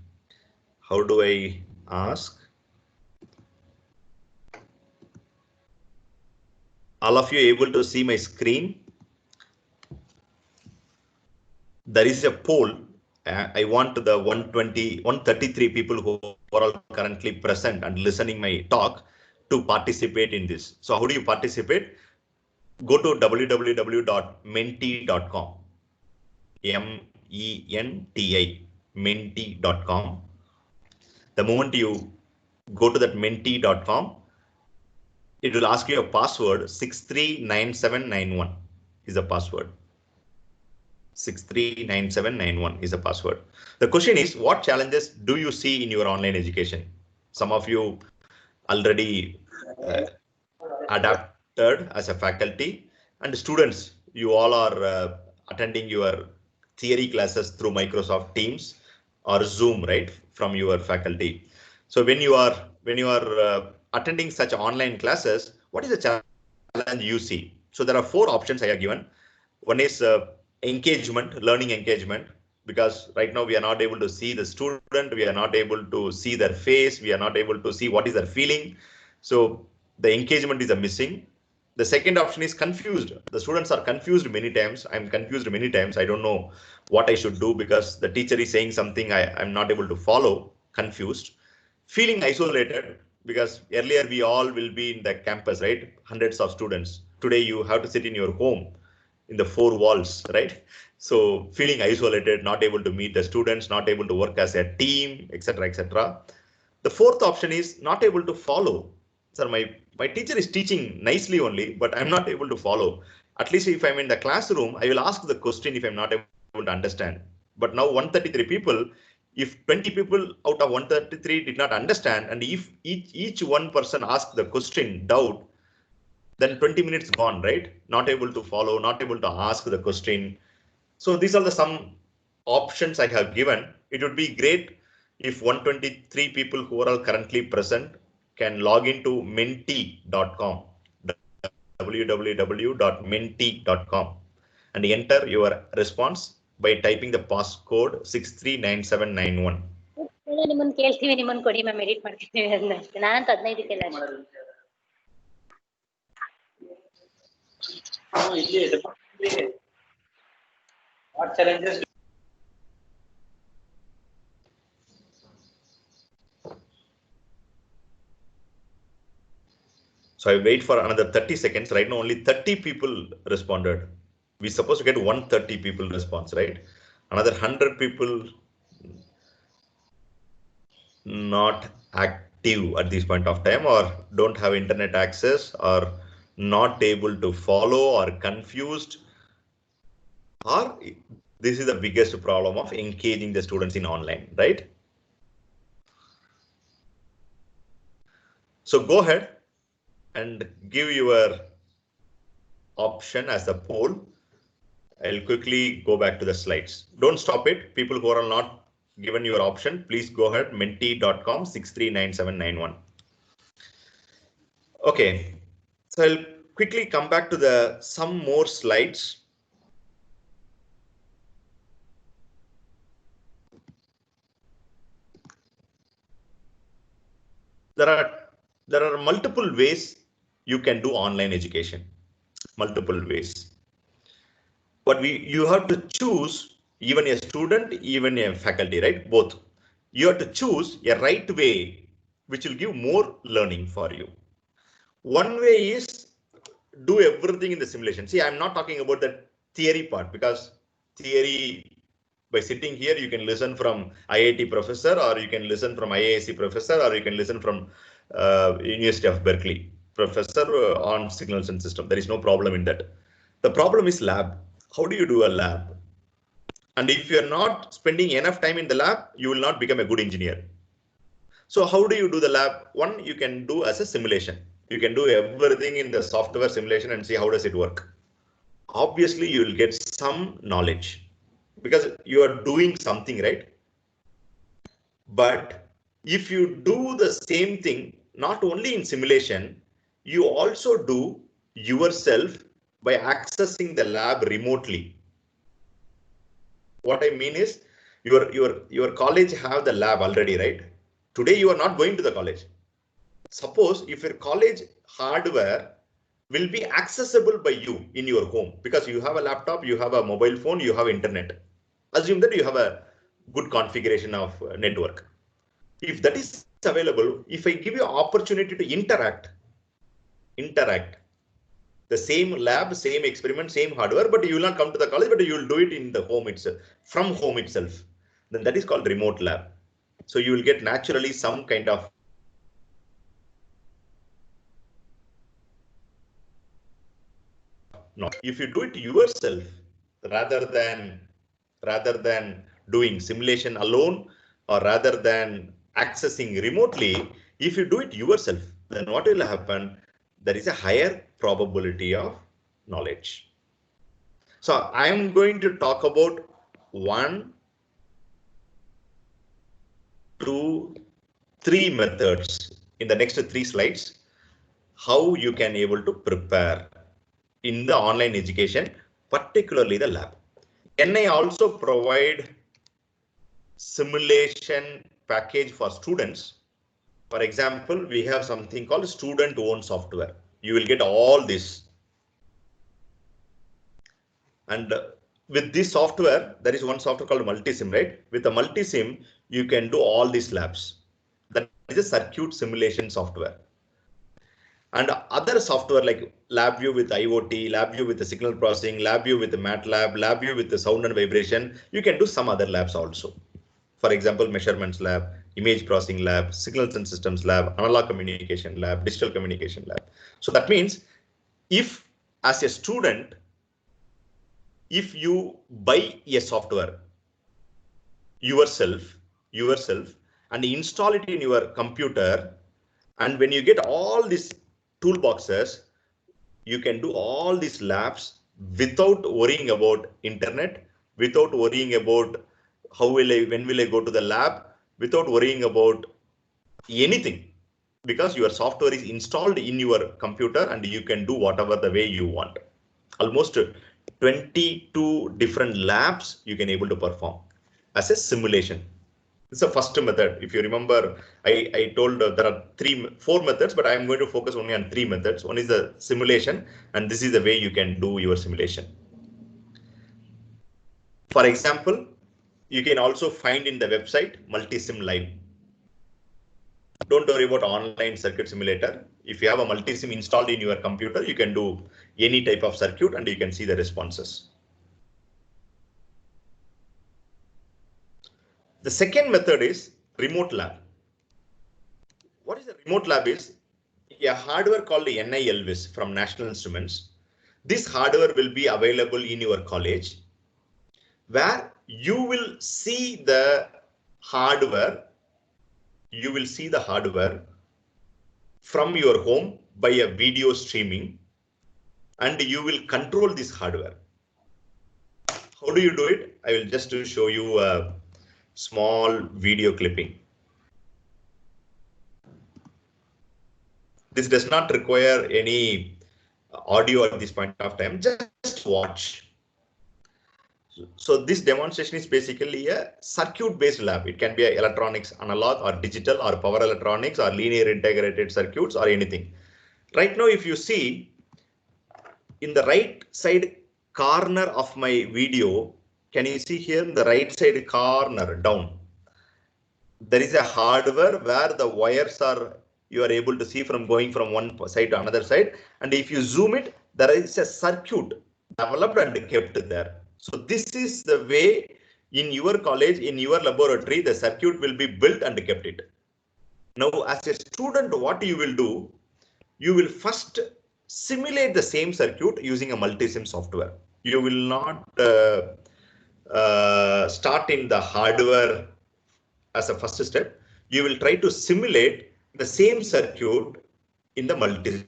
Speaker 2: How do I ask? All of you able to see my screen? There is a poll. I want the 133 people who are all currently present and listening my talk to participate in this. So how do you participate? Go to www.menti.com. MENTI, menti.com. The moment you go to that menti.com, it will ask you a password. 639791 is the password. 639791 is the password. The question is, what challenges do you see in your online education? Some of you already adapted as a faculty, and students, you all are attending your theory classes through Microsoft Teams or Zoom, right, from your faculty. So when you are attending such online classes, what is the challenge you see? So there are 4 options I have given. One is engagement, learning engagement, because right now we are not able to see the student, we are not able to see their face, we are not able to see what is their feeling. So the engagement is a missing. The second option is confused. The students are confused many times. I'm confused many times. I don't know what I should do because the teacher is saying something I'm not able to follow. Confused. Feeling isolated because earlier we all will be in the campus, right? Hundreds of students. Today you have to sit in your home in the 4 walls, right? So feeling isolated, not able to meet the students, not able to work as a team, etc., etc. The fourth option is not able to follow. Sir, my teacher is teaching nicely only, but I'm not able to follow. At least if I'm in the classroom, I will ask the question if I'm not able to understand. But now 133 people, if 20 people out of 133 did not understand, and if each one person asked the question, doubt, then 20 minutes gone, right? Not able to follow, not able to ask the question. So these are the some options I have given. It would be great if 123 people who are all currently present can log into menti.com, www.menti.com, and enter your response by typing the passcode 639791.
Speaker 4: ನಿಮ್ಮನ್ನ ಕೇಳ್ತೀವಿ, ನಿಮ್ಮನ್ನ ಕೊಡಿ ma'am, edit ಮಾಡ್ತೀವಿ ಅಷ್ಟೇ. ನಾನಂತ 15
Speaker 6: What challenges?
Speaker 2: So I wait for another 30 seconds. Right now, only 30 people responded. We're supposed to get 130 people response, right? Another 100 people not active at this point of time, or don't have internet access, or not able to follow, or confused, or this is the biggest problem of engaging the students in online, right? So go ahead and give your option as the poll. I'll quickly go back to the slides. Don't stop it. People who are not given your option, please go ahead, menti.com 639791. Okay, so I'll quickly come back to some more slides. there are multiple ways you can do online education. Multiple ways. But you have to choose, even a student, even a faculty, right? Both. You have to choose a right way which will give more learning for you. One way is do everything in the simulation. See, I'm not talking about the theory part, because theory, by sitting here, you can listen from IIT professor, or you can listen from IISc professor, or you can listen from University of Berkeley professor on signals and system. There is no problem in that. The problem is lab. How do you do a lab? And if you're not spending enough time in the lab, you will not become a good engineer. So how do you do the lab? One, you can do as a simulation. You can do everything in the software simulation and see how does it work. Obviously, you will get some knowledge because you are doing something, right? But if you do the same thing, not only in simulation, you also do yourself by accessing the lab remotely. What I mean is, your college have the lab already, right? Today you are not going to the college. Suppose if your college hardware will be accessible by you in your home, because you have a laptop, you have a mobile phone, you have internet. Assume that you have a good configuration of network. If that is available, if I give you opportunity to interact, the same lab, same experiment, same hardware, but you will not come to the college, but you will do it in the home itself, from home itself. Then that is called remote lab. So you will get naturally some kind of if you do it yourself, rather than doing simulation alone, or rather than accessing remotely, if you do it yourself, then what will happen? There is a higher probability of knowledge. So I am going to talk about 1, 2, 3 methods in the next 3 slides, how you can able to prepare in the online education, particularly the lab. NI also provide simulation package for students. For example, we have something called student-owned software. You will get all this. And with this software, there is one software called Multisim, right? With the Multisim, you can do all these labs. That is a circuit simulation software. And other software like LabVIEW with IoT, LabVIEW with the signal processing, LabVIEW with the MATLAB, LabVIEW with the sound and vibration, you can do some other labs also. For example, measurements lab, image processing lab, signals and systems lab, analog communication lab, digital communication lab. So that means if as a student, if you buy a software yourself and install it in your computer, and when you get all these toolboxes, you can do all these labs without worrying about internet, without worrying about when will I go to the lab, without worrying about anything, because your software is installed in your computer and you can do whatever the way you want. Almost 22 different labs you can able to perform as a simulation. This is the first method. If you remember, I told there are 4 methods, but I am going to focus only on 3 methods. One is the simulation, and this is the way you can do your simulation. For example, you can also find in the website Multisim Live. Don't worry about online circuit simulator. If you have a Multisim installed in your computer, you can do any type of circuit and you can see the responses. The second method is remote lab. What is a remote lab is a hardware called the NI Elvis from National Instruments. This hardware will be available in your college, where you will see the hardware. You will see the hardware from your home by a video streaming, and you will control this hardware. How do you do it? I will just show you a small video clipping. This does not require any audio at this point of time. Just watch. So this demonstration is basically a circuit-based lab. It can be a electronics, analog or digital or power electronics or linear integrated circuits or anything. Right now, if you see in the right side corner of my video, can you see here in the right side corner down? There is a hardware where the wires are, you are able to see from going from one side to another side. And if you zoom it, there is a circuit developed and kept there. So this is the way in your college, in your laboratory, the circuit will be built and kept it. Now, as a student, what you will do, you will first simulate the same circuit using a multisim software. You will not start in the hardware as a first step. You will try to simulate the same circuit in the multisim.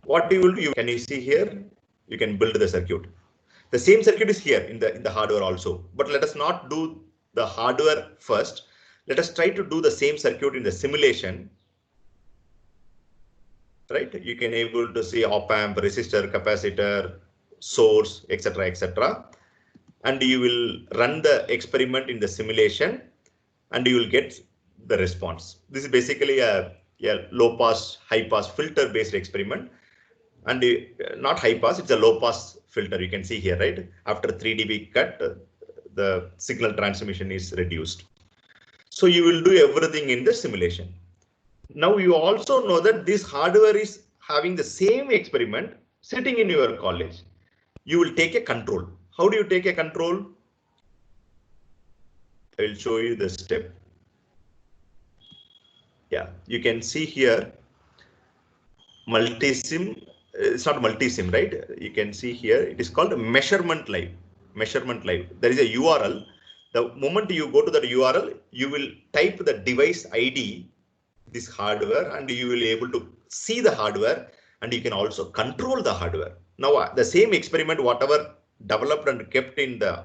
Speaker 2: What you will do, can you see here? You can build the circuit. The same circuit is here in the hardware also, but let us not do the hardware first. Let us try to do the same circuit in the simulation. Right? You can able to see op amp, resistor, capacitor, source, etc., etc. And you will run the experiment in the simulation, and you will get the response. This is basically a low pass, high pass filter based experiment, and not high pass, it's a low pass filter. You can see here, right? After 3 dB cut, the signal transmission is reduced. So you will do everything in the simulation. Now you also know that this hardware is having the same experiment sitting in your college. You will take a control. How do you take a control? I will show you the step. Yeah, you can see here multisim. It's not multisim, right? You can see here it is called measurement live. Measurement live. There is a URL. The moment you go to that URL, you will type the device ID, this hardware, and you will be able to see the hardware, and you can also control the hardware. Now the same experiment, whatever developed and kept in the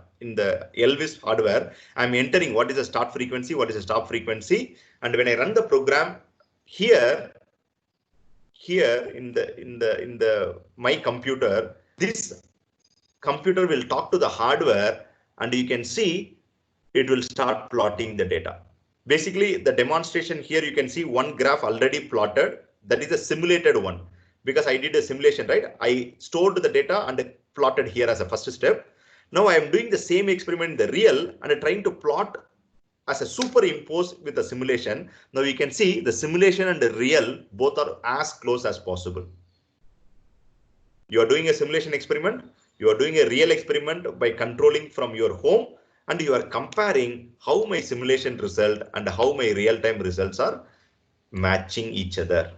Speaker 2: Elvis hardware, I'm entering what is the start frequency, what is the stop frequency, and when I run the program here in the my computer, this computer will talk to the hardware, and you can see it will start plotting the data. Basically, the demonstration here, you can see one graph already plotted. That is a simulated one, because I did a simulation, right? I stored the data and plotted here as a first step. Now I am doing the same experiment in the real and trying to plot as a superimpose with the simulation. Now you can see the simulation and the real both are as close as possible. You are doing a simulation experiment. You are doing a real experiment by controlling from your home, and you are comparing how my simulation result and how my real-time results are matching each other.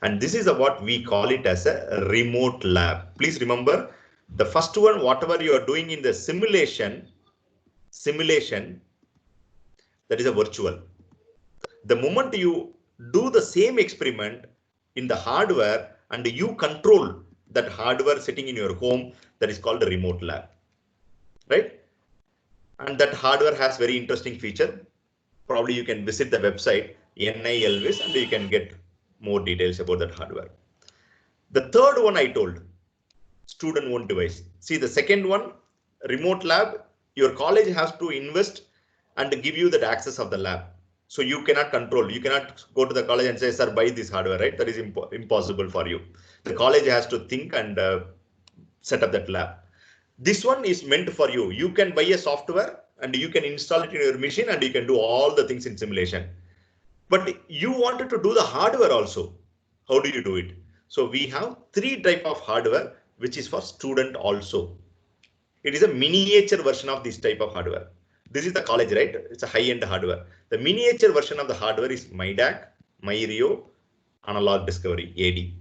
Speaker 2: And this is what we call it as a remote lab. Please remember the first one, whatever you are doing in the simulation, that is a virtual. The moment you do the same experiment in the hardware and you control that hardware sitting in your home, that is called a remote lab, right? And that hardware has very interesting feature. Probably you can visit the website NI Elvis and you can get more details about that hardware. The third one I told, student owned device. See the second one, remote lab, your college has to invest and give you that access of the lab. So you cannot control, you cannot go to the college and say, sir, buy this hardware, right? That is impossible for you. The college has to think and set up that lab. This one is meant for you. You can buy a software and you can install it in your machine and you can do all the things in simulation. But you wanted to do the hardware also. How do you do it? So we have 3 types of hardware, which is for student also. It is a miniature version of this type of hardware. This is the college, right? It's a high-end hardware. The miniature version of the hardware is MyDAC, MyRio, Analog Discovery, AD.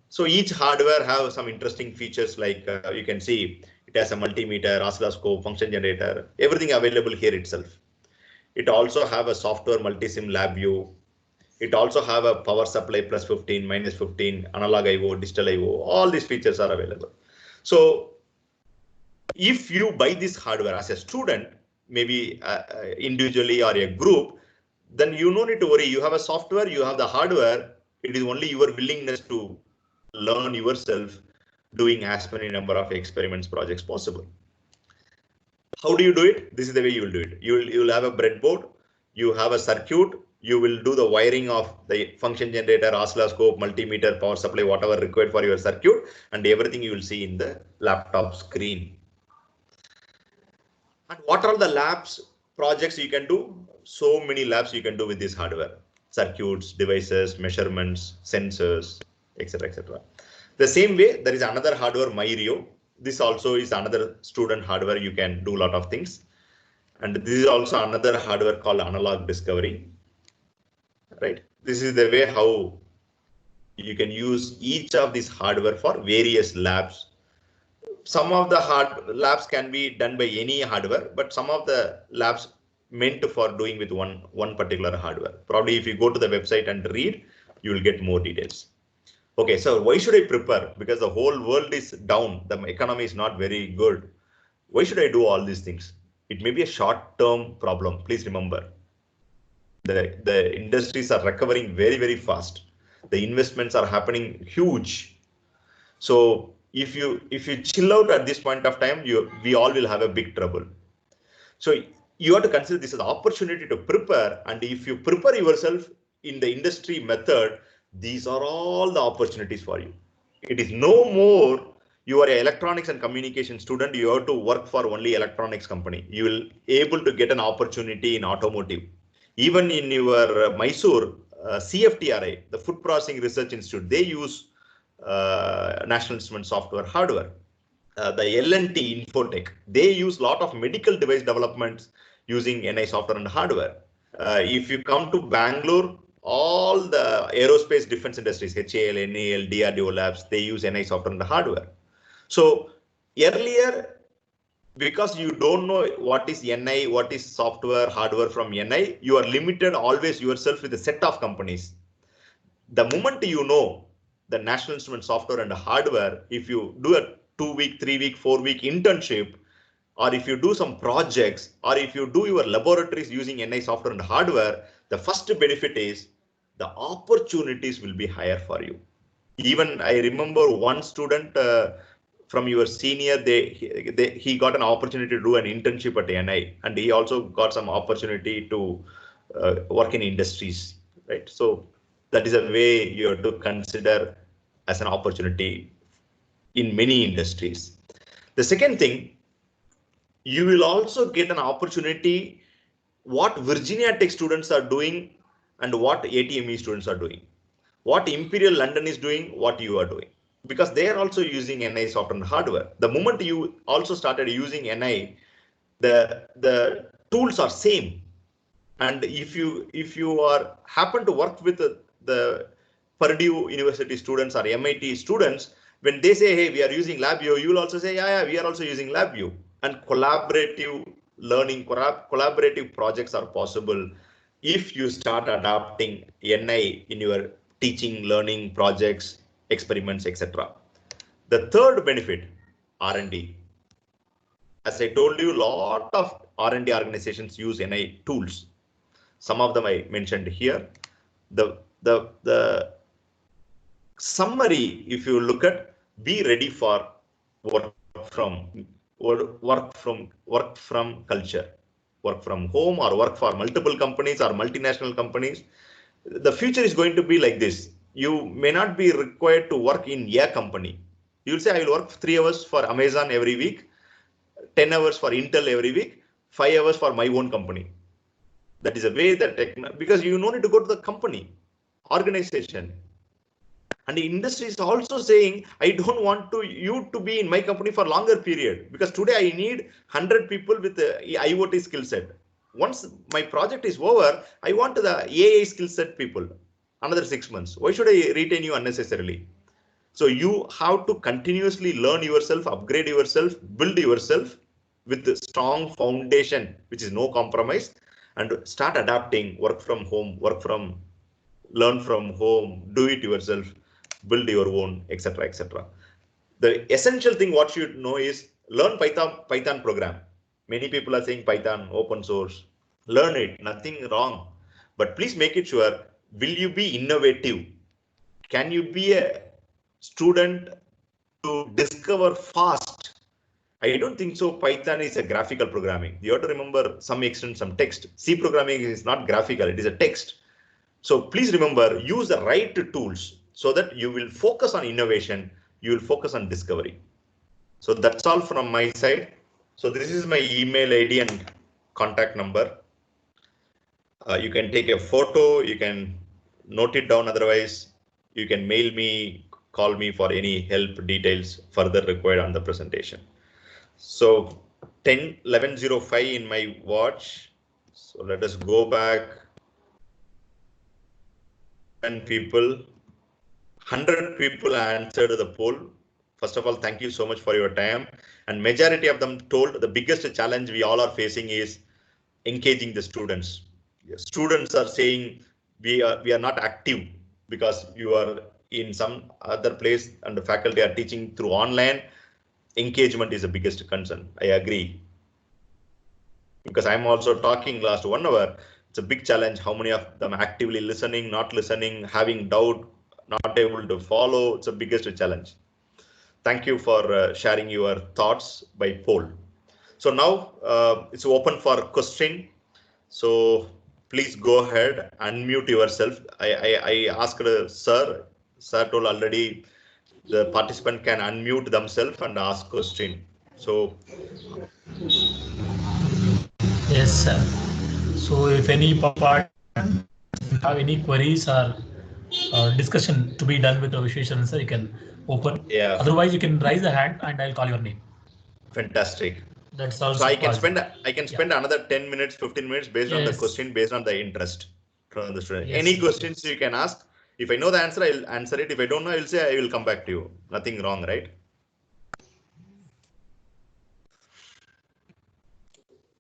Speaker 2: So each hardware have some interesting features like you can see it has a multimeter, oscilloscope, function generator, everything available here itself. It also have a software multisim lab view. It also have a power supply plus 15, minus 15, analog IO, digital IO, all these features are available. So if you buy this hardware as a student, maybe individually or a group, then you no need to worry. You have a software, you have the hardware. It is only your willingness to learn yourself doing as many number of experiments projects possible. How do you do it? This is the way you will do it. You will have a breadboard, you have a circuit, you will do the wiring of the function generator, oscilloscope, multimeter, power supply, whatever required for your circuit, and everything you will see in the laptop screen. And what are the labs projects you can do? So many labs you can do with this hardware: circuits, devices, measurements, sensors, etc., etc. The same way, there is another hardware, MyRio. This also is another student hardware. You can do a lot of things. And this is also another hardware called Analog Discovery. Right? This is the way how you can use each of these hardware for various labs. Some of the labs can be done by any hardware, but some of the labs meant for doing with one particular hardware. Probably if you go to the website and read, you will get more details. Okay, so why should I prepare? Because the whole world is down. The economy is not very good. Why should I do all these things? It may be a short-term problem. Please remember, the industries are recovering very, very fast. The investments are happening huge. So if you chill out at this point of time, we all will have a big trouble. So you have to consider this as an opportunity to prepare. And if you prepare yourself in the industry method, these are all the opportunities for you. It is no more you are an electronics and communication student, you have to work for only electronics company. You will able to get an opportunity in automotive. Even in your Mysore CFTRI, the Food Processing Research Institute, they use National Instrument software hardware. The L&T Infotech, they use a lot of medical device developments using NI software and hardware. If you come to Bangalore, all the aerospace defense industries, HAL, NAL, DRDO labs, they use NI software and hardware. So earlier, because you don't know what is NI, what is software, hardware from NI, you are limited always yourself with a set of companies. The moment you know the National Instrument software and hardware, if you do a 2-week, 3-week, 4-week internship, or if you do some projects, or if you do your laboratories using NI software and hardware, the first benefit is the opportunities will be higher for you. Even I remember one student from your senior, he got an opportunity to do an internship at NI, and he also got some opportunity to work in industries, right? So that is a way you have to consider as an opportunity in many industries. The second thing, you will also get an opportunity what Virginia Tech students are doing and what ATME students are doing, what Imperial London is doing, what you are doing, because they are also using NI software and hardware. The moment you also started using NI, the tools are same. And if you are happen to work with the Purdue University students or MIT students, when they say, hey, we are using LabVIEW, you will also say, yeah, we are also using LabVIEW. And collaborative learning, collaborative projects are possible if you start adapting NI in your teaching, learning projects, experiments, etc. The third benefit, R&D. As I told you, a lot of R&D organizations use NI tools. Some of them I mentioned here. The summary, if you look at, be ready for work from culture, work from home, or work for multiple companies or multinational companies. The future is going to be like this. You may not be required to work in a company. You'll say, I will work 3 hours for Amazon every week, 10 hours for Intel every week, 5 hours for my own company. That is a way that because you don't need to go to the company, organization. And the industry is also saying, I don't want you to be in my company for longer period, because today I need 100 people with the IoT skill set. Once my project is over, I want the AI skill set people, another 6 months. Why should I retain you unnecessarily? So you have to continuously learn yourself, upgrade yourself, build yourself with a strong foundation, which is no compromise, and start adapting, work from home, learn from home, do it yourself, build your own, etc., etc. The essential thing what you should know is learn Python program. Many people are saying Python open source. Learn it, nothing wrong. But please make it sure, will you be innovative? Can you be a student to discover fast. I don't think so. Python is a graphical programming. You have to remember some extent, some text. C programming is not graphical, it is a text. So please remember, use the right tools so that you will focus on innovation, you will focus on discovery. So that's all from my side. So this is my email ID and contact number. You can take a photo, you can note it down. Otherwise, you can mail me, call me for any help, details further required on the presentation. So 11:05 in my watch. So let us go back. 10 people, 100 people answered the poll. First of all, thank you so much for your time. And majority of them told the biggest challenge we all are facing is engaging the students. Students are saying we are not active because you are in some other place and the faculty are teaching through online. Engagement is the biggest concern. I agree. Because I'm also talking last 1 hour. It's a big challenge. How many of them actively listening, not listening, having doubt, not able to follow? It's the biggest challenge. Thank you for sharing your thoughts by poll. So now it's open for question. So please go ahead, unmute yourself. I asked sir told already the participant can unmute themselves and ask question. So
Speaker 5: Yes, sir. So if any part have any queries or discussion to be done with Ravi Shesharan, sir, you can open.
Speaker 2: yeah,
Speaker 5: Otherwise, you can raise the hand and I'll call your name.
Speaker 2: fantastic.
Speaker 5: That's also
Speaker 2: So I can
Speaker 5: possible.
Speaker 2: spend another 10 minutes, 15 minutes based on the
Speaker 5: Yes.
Speaker 2: question, based on the interest from the student.
Speaker 5: Yes,
Speaker 2: Any
Speaker 5: sir.
Speaker 2: questions
Speaker 5: Yes.
Speaker 2: you can ask. If I know the answer, I'll answer it. If I don't know, I'll say I will come back to you. Nothing wrong, right?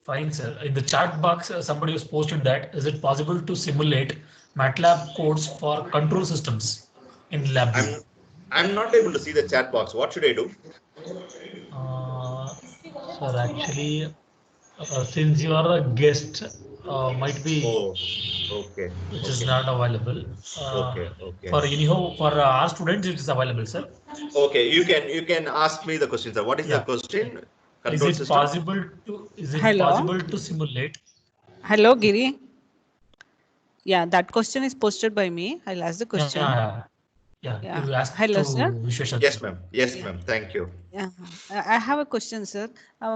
Speaker 5: Fine, sir. In the chat box, somebody has posted that. Is it possible to simulate MATLAB codes for control systems in LabVIEW?
Speaker 2: I'm not able to see the chat box. What should I do?
Speaker 5: Sir, actually, since you are a guest, might be
Speaker 2: Oh, okay.
Speaker 5: which
Speaker 2: Okay.
Speaker 5: is not available.
Speaker 2: Okay. Okay.
Speaker 5: For anyhow, for our students, it is available, sir.
Speaker 2: Okay. You can ask me the question, sir. What is the question? Control
Speaker 5: Is it
Speaker 2: system?
Speaker 5: possible to
Speaker 3: Hello.
Speaker 5: possible to simulate?
Speaker 3: Hello, Giri. Yeah, that question is posted by me. I'll ask the question.
Speaker 5: Yeah.
Speaker 3: Yeah.
Speaker 5: You ask
Speaker 3: Hello,
Speaker 5: to
Speaker 3: sir.
Speaker 5: Vishweshwar.
Speaker 2: Yes, ma'am. Yes, ma'am. Thank you.
Speaker 3: Yeah, I have a question, sir.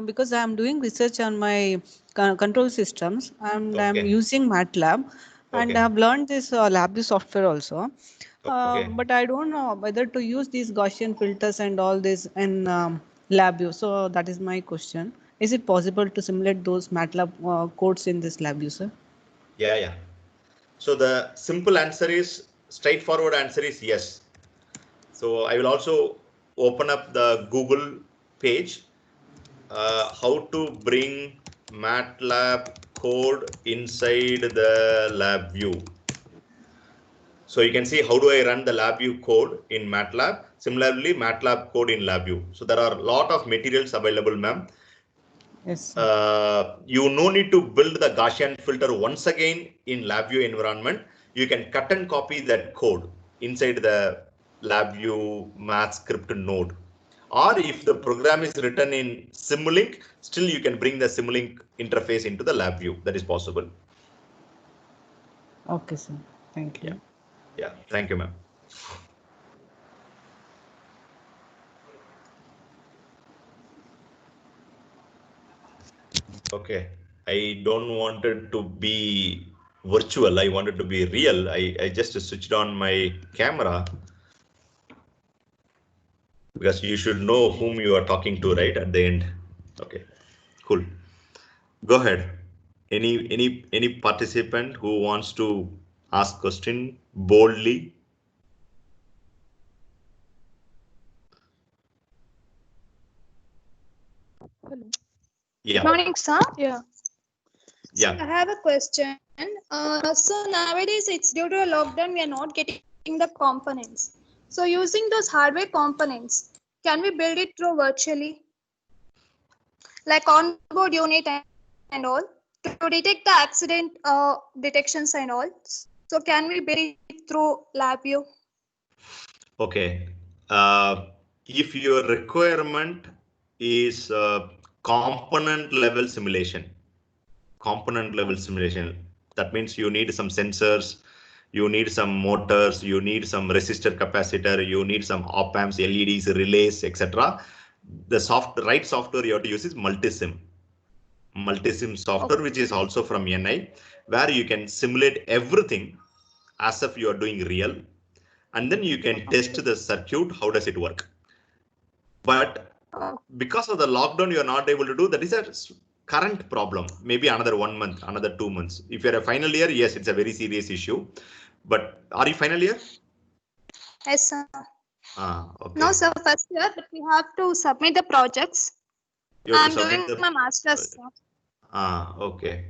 Speaker 3: Because I'm doing research on my control systems and I'm
Speaker 2: Okay.
Speaker 3: using MATLAB, and
Speaker 2: Okay.
Speaker 3: I've learned this LabVIEW software also.
Speaker 2: Okay.
Speaker 3: But I don't know whether to use these Gaussian filters and all this in LabVIEW. So that is my question. Is it possible to simulate those MATLAB codes in this LabVIEW, sir?
Speaker 2: Yeah, yeah. So the simple answer is, straightforward answer is yes. So I will also open up the Google page, how to bring MATLAB code inside the LabVIEW. So you can see how do I run the LabVIEW code in MATLAB. Similarly, MATLAB code in LabVIEW. So there are a lot of materials available, ma'am.
Speaker 3: Yes.
Speaker 2: You no need to build the Gaussian filter once again in LabVIEW environment. You can cut and copy that code inside the LabVIEW math script node. Or if the program is written in Simulink, still you can bring the Simulink interface into the LabVIEW. That is possible.
Speaker 3: Okay, sir. Thank you.
Speaker 2: Yeah. Thank you, ma'am. Okay. I don't want it to be virtual. I want it to be real. I just switched on my camera because you should know whom you are talking to, right? At the end. Okay. Cool. Go ahead. Any participant who wants to ask question boldly?
Speaker 7: Hello.
Speaker 2: Yeah.
Speaker 7: Good morning, sir. Yeah. So
Speaker 2: Yeah.
Speaker 7: I have a question. So nowadays it's due to a lockdown, we are not getting the components. So using those hardware components, can we build it through virtually? Like onboard unit and all to detect the accident detections and all. So can we build it through LabVIEW?
Speaker 2: Okay. if your requirement is component level simulation, that means you need some sensors, you need some motors, you need some resistor capacitor, you need some op amps, LEDs, relays, etc. The right software you have to use is Multisim software, which is also from NI, where you can simulate everything as if you are doing real, and then you can test the circuit. How does it work? But because of the lockdown, you are not able to do that. Is a current problem. Maybe another 1 month, another 2 months. If you're a final year, yes, it's a very serious issue. But are you final year?
Speaker 7: Yes, sir.
Speaker 2: Okay.
Speaker 7: No, sir, first year, but we have to submit the projects. I'm doing my master's, sir.
Speaker 2: Okay.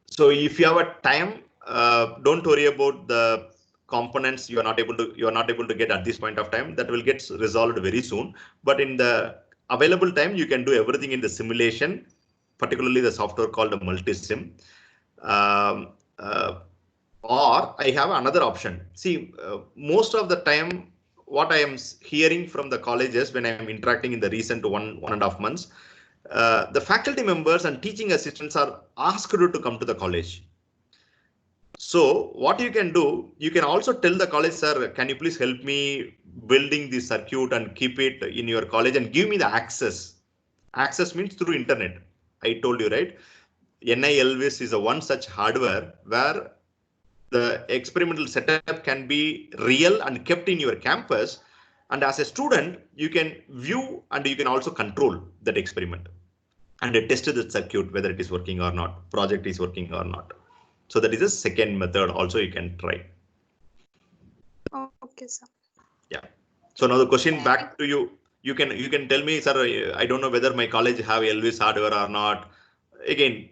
Speaker 2: So if you have a time, don't worry about the components you are not able to get at this point of time. That will get resolved very soon. But in the available time, you can do everything in the simulation, particularly the software called a Multisim. Or I have another option. See, most of the time, what I am hearing from the colleges when I am interacting in the recent 1.5 months, the faculty members and teaching assistants are asked to come to the college. So what you can do, you can also tell the college, sir, can you please help me building the circuit and keep it in your college and give me the access. Access means through internet. I told you, right? NI Elvis is a one such hardware where the experimental setup can be real and kept in your campus. And as a student, you can view and you can also control that experiment and test the circuit, whether it is working or not, project is working or not. So that is a second method also you can try.
Speaker 7: Okay, sir.
Speaker 2: Yeah. So now the question back to you. You can tell me, sir, I don't know whether my college have Elvis hardware or not. Again,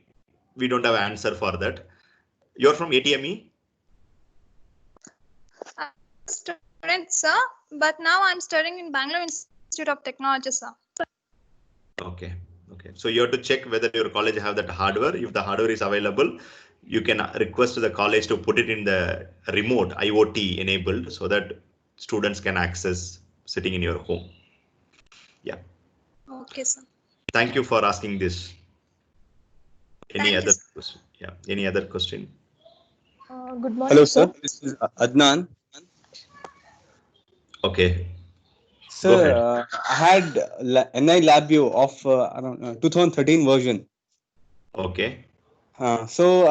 Speaker 2: we don't have an answer for that. You're from ATME?
Speaker 7: Student, sir, but now I'm studying in Bangalore Institute of Technology, sir.
Speaker 2: Okay. So you have to check whether your college have that hardware. If the hardware is available, you can request the college to put it in the remote IoT enabled so that students can access sitting in your home. Yeah.
Speaker 7: Okay, sir.
Speaker 2: Thank you for asking this. Any other question? Yeah. Any other question?
Speaker 8: Good morning. Hello, sir. This is Adnan.
Speaker 2: Okay.
Speaker 8: Sir, I had NI LabVIEW of around 2013 version.
Speaker 2: Okay.
Speaker 8: So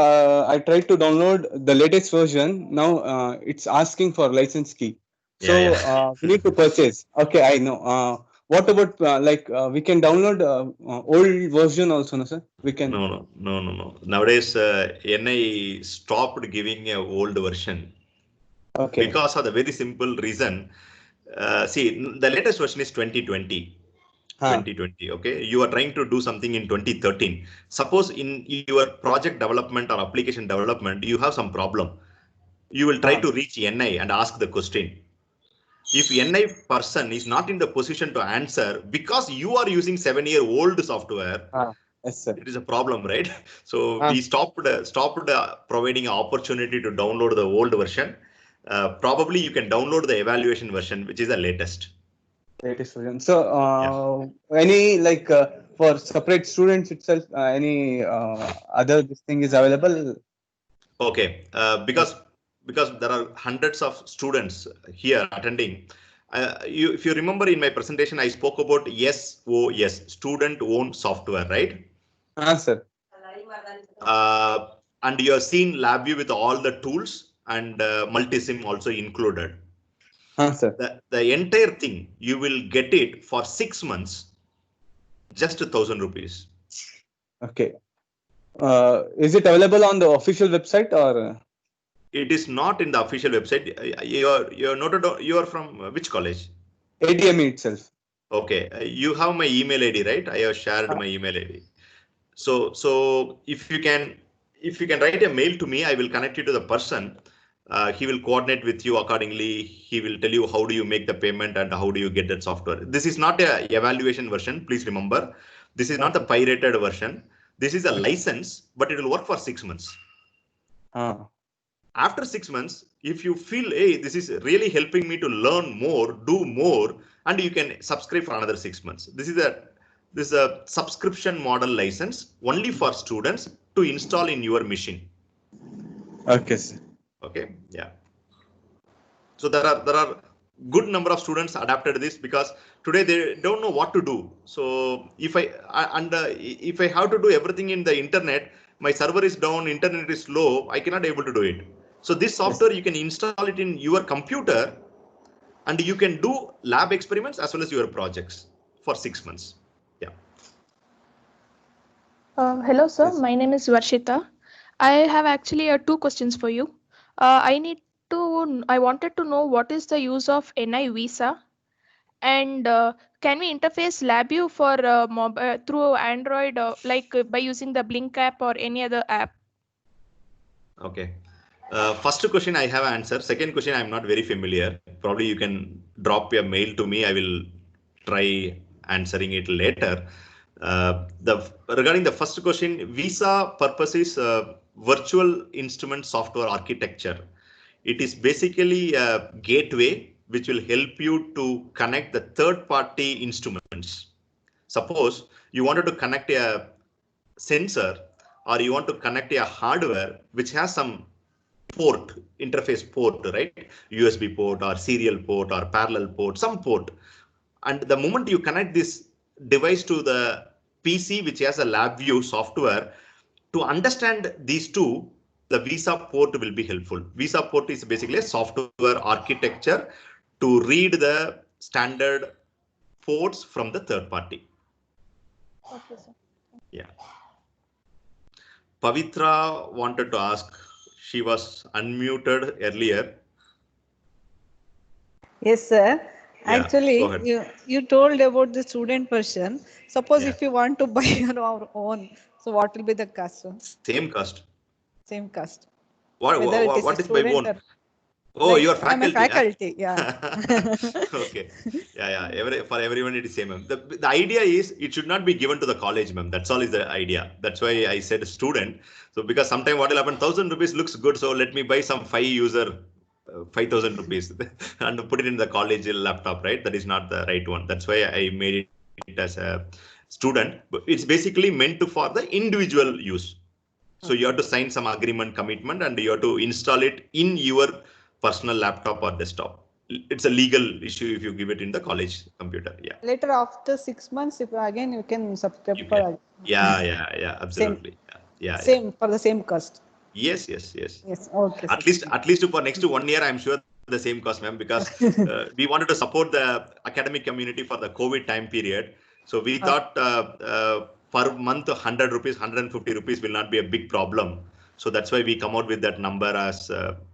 Speaker 8: I tried to download the latest version. Now it's asking for license key. So we need to purchase. Okay, I know. What about we can download old version also, no, sir? We can.
Speaker 2: No. Nowadays, NI stopped giving a old version. Okay. Because of the very simple reason. See, the latest version is 2020. 2020. Okay, you are trying to do something in 2013. Suppose in your project development or application development, you have some problem. You will try to reach NI and ask the question. If NI person is not in the position to answer because you are using 7-year-old software,
Speaker 8: yes, sir.
Speaker 2: It is a problem, right? So we stopped providing an opportunity to download the old version. Probably you can download the evaluation version, which is the latest.
Speaker 8: Latest version. So any for separate students itself, any other this thing is available?
Speaker 2: Okay, because there are hundreds of students here attending. If you remember in my presentation, I spoke about SOS, student-owned software, right?
Speaker 8: Sir.
Speaker 2: And you have seen LabVIEW with all the tools and Multisim also included.
Speaker 8: Sir.
Speaker 2: The entire thing, you will get it for 6 months, just 1,000 rupees.
Speaker 8: Okay. Is it available on the official website or?
Speaker 2: It is not in the official website. You are from which college?
Speaker 8: ATME itself.
Speaker 2: Okay, you have my email ID, right? I have shared my email ID. So if you can write a mail to me, I will connect you to the person. He will coordinate with you accordingly. He will tell you how do you make the payment and how do you get that software. This is not a evaluation version. Please remember, this is not the pirated version. This is a license, but it will work for 6 months. After 6 months, if you feel, hey, this is really helping me to learn more, do more, and you can subscribe for another 6 months. This is a subscription model license only for students to install in your machine.
Speaker 8: Okay, sir.
Speaker 2: Okay, yeah. So there are good number of students adapted this because today they don't know what to do. So if I have to do everything in the internet, my server is down, internet is slow, I cannot able to do it. So this software, you can install it in your computer and you can do lab experiments as well as your projects for 6 months. Yeah.
Speaker 9: Hello, sir.
Speaker 2: Yes.
Speaker 9: My name is Varshita. I have actually 2 questions for you. I wanted to know what is the use of NI Visa, and can we interface LabVIEW for through Android, by using the Blink app or any other app?
Speaker 2: Okay. First question I have answered. Second question I'm not very familiar. Probably you can drop your mail to me. I will try answering it later. Regarding the first question, Visa purpose is virtual instrument software architecture. It is basically a gateway which will help you to connect the third-party instruments. Suppose you wanted to connect a sensor or you want to connect a hardware which has some port, interface port, right? USB port or serial port or parallel port, some port. And the moment you connect this device to the PC, which has a LabVIEW software, to understand these two, the Visa port will be helpful. Visa port is basically a software architecture to read the standard ports from the third party.
Speaker 9: Okay, sir.
Speaker 2: Yeah. Pavitra wanted to ask, she was unmuted earlier.
Speaker 3: Yes, sir.
Speaker 2: Yeah,
Speaker 3: Actually,
Speaker 2: go ahead.
Speaker 3: you told about the student version. Suppose
Speaker 2: Yeah.
Speaker 3: if you want to buy your own, so what will be the cost? Sir?
Speaker 2: Same cost.
Speaker 3: Same cost.
Speaker 2: What is my
Speaker 3: student
Speaker 2: own?
Speaker 3: or
Speaker 2: Oh,
Speaker 3: like
Speaker 2: your
Speaker 3: I'm a
Speaker 2: faculty.
Speaker 3: faculty. Yeah.
Speaker 2: Okay. Yeah. For everyone, it is same, ma'am. The idea is it should not be given to the college, ma'am. That's all is the idea. That's why I said student. So because sometimes what will happen, 1,000 rupees looks good. So let me buy some 5,000 rupees and put it in the college laptop, right? That is not the right one. That's why I made it as a student. But it's basically meant for the individual use. So you have to sign some agreement commitment and you have to install it in your personal laptop or desktop. It's a legal issue if you give it in the college computer. Yeah.
Speaker 3: Later after 6 months, if again you can subscribe
Speaker 2: You
Speaker 3: for
Speaker 2: can. Yeah. Absolutely. Yeah.
Speaker 3: Same for the same cost.
Speaker 2: Yes.
Speaker 3: Yes. Okay.
Speaker 2: At least for next 1 year, I'm sure the same cost, ma'am, because we wanted to support the academic community for the COVID time period. So we thought per month 100 rupees, 150 rupees will not be a big problem. So that's why we come out with that number as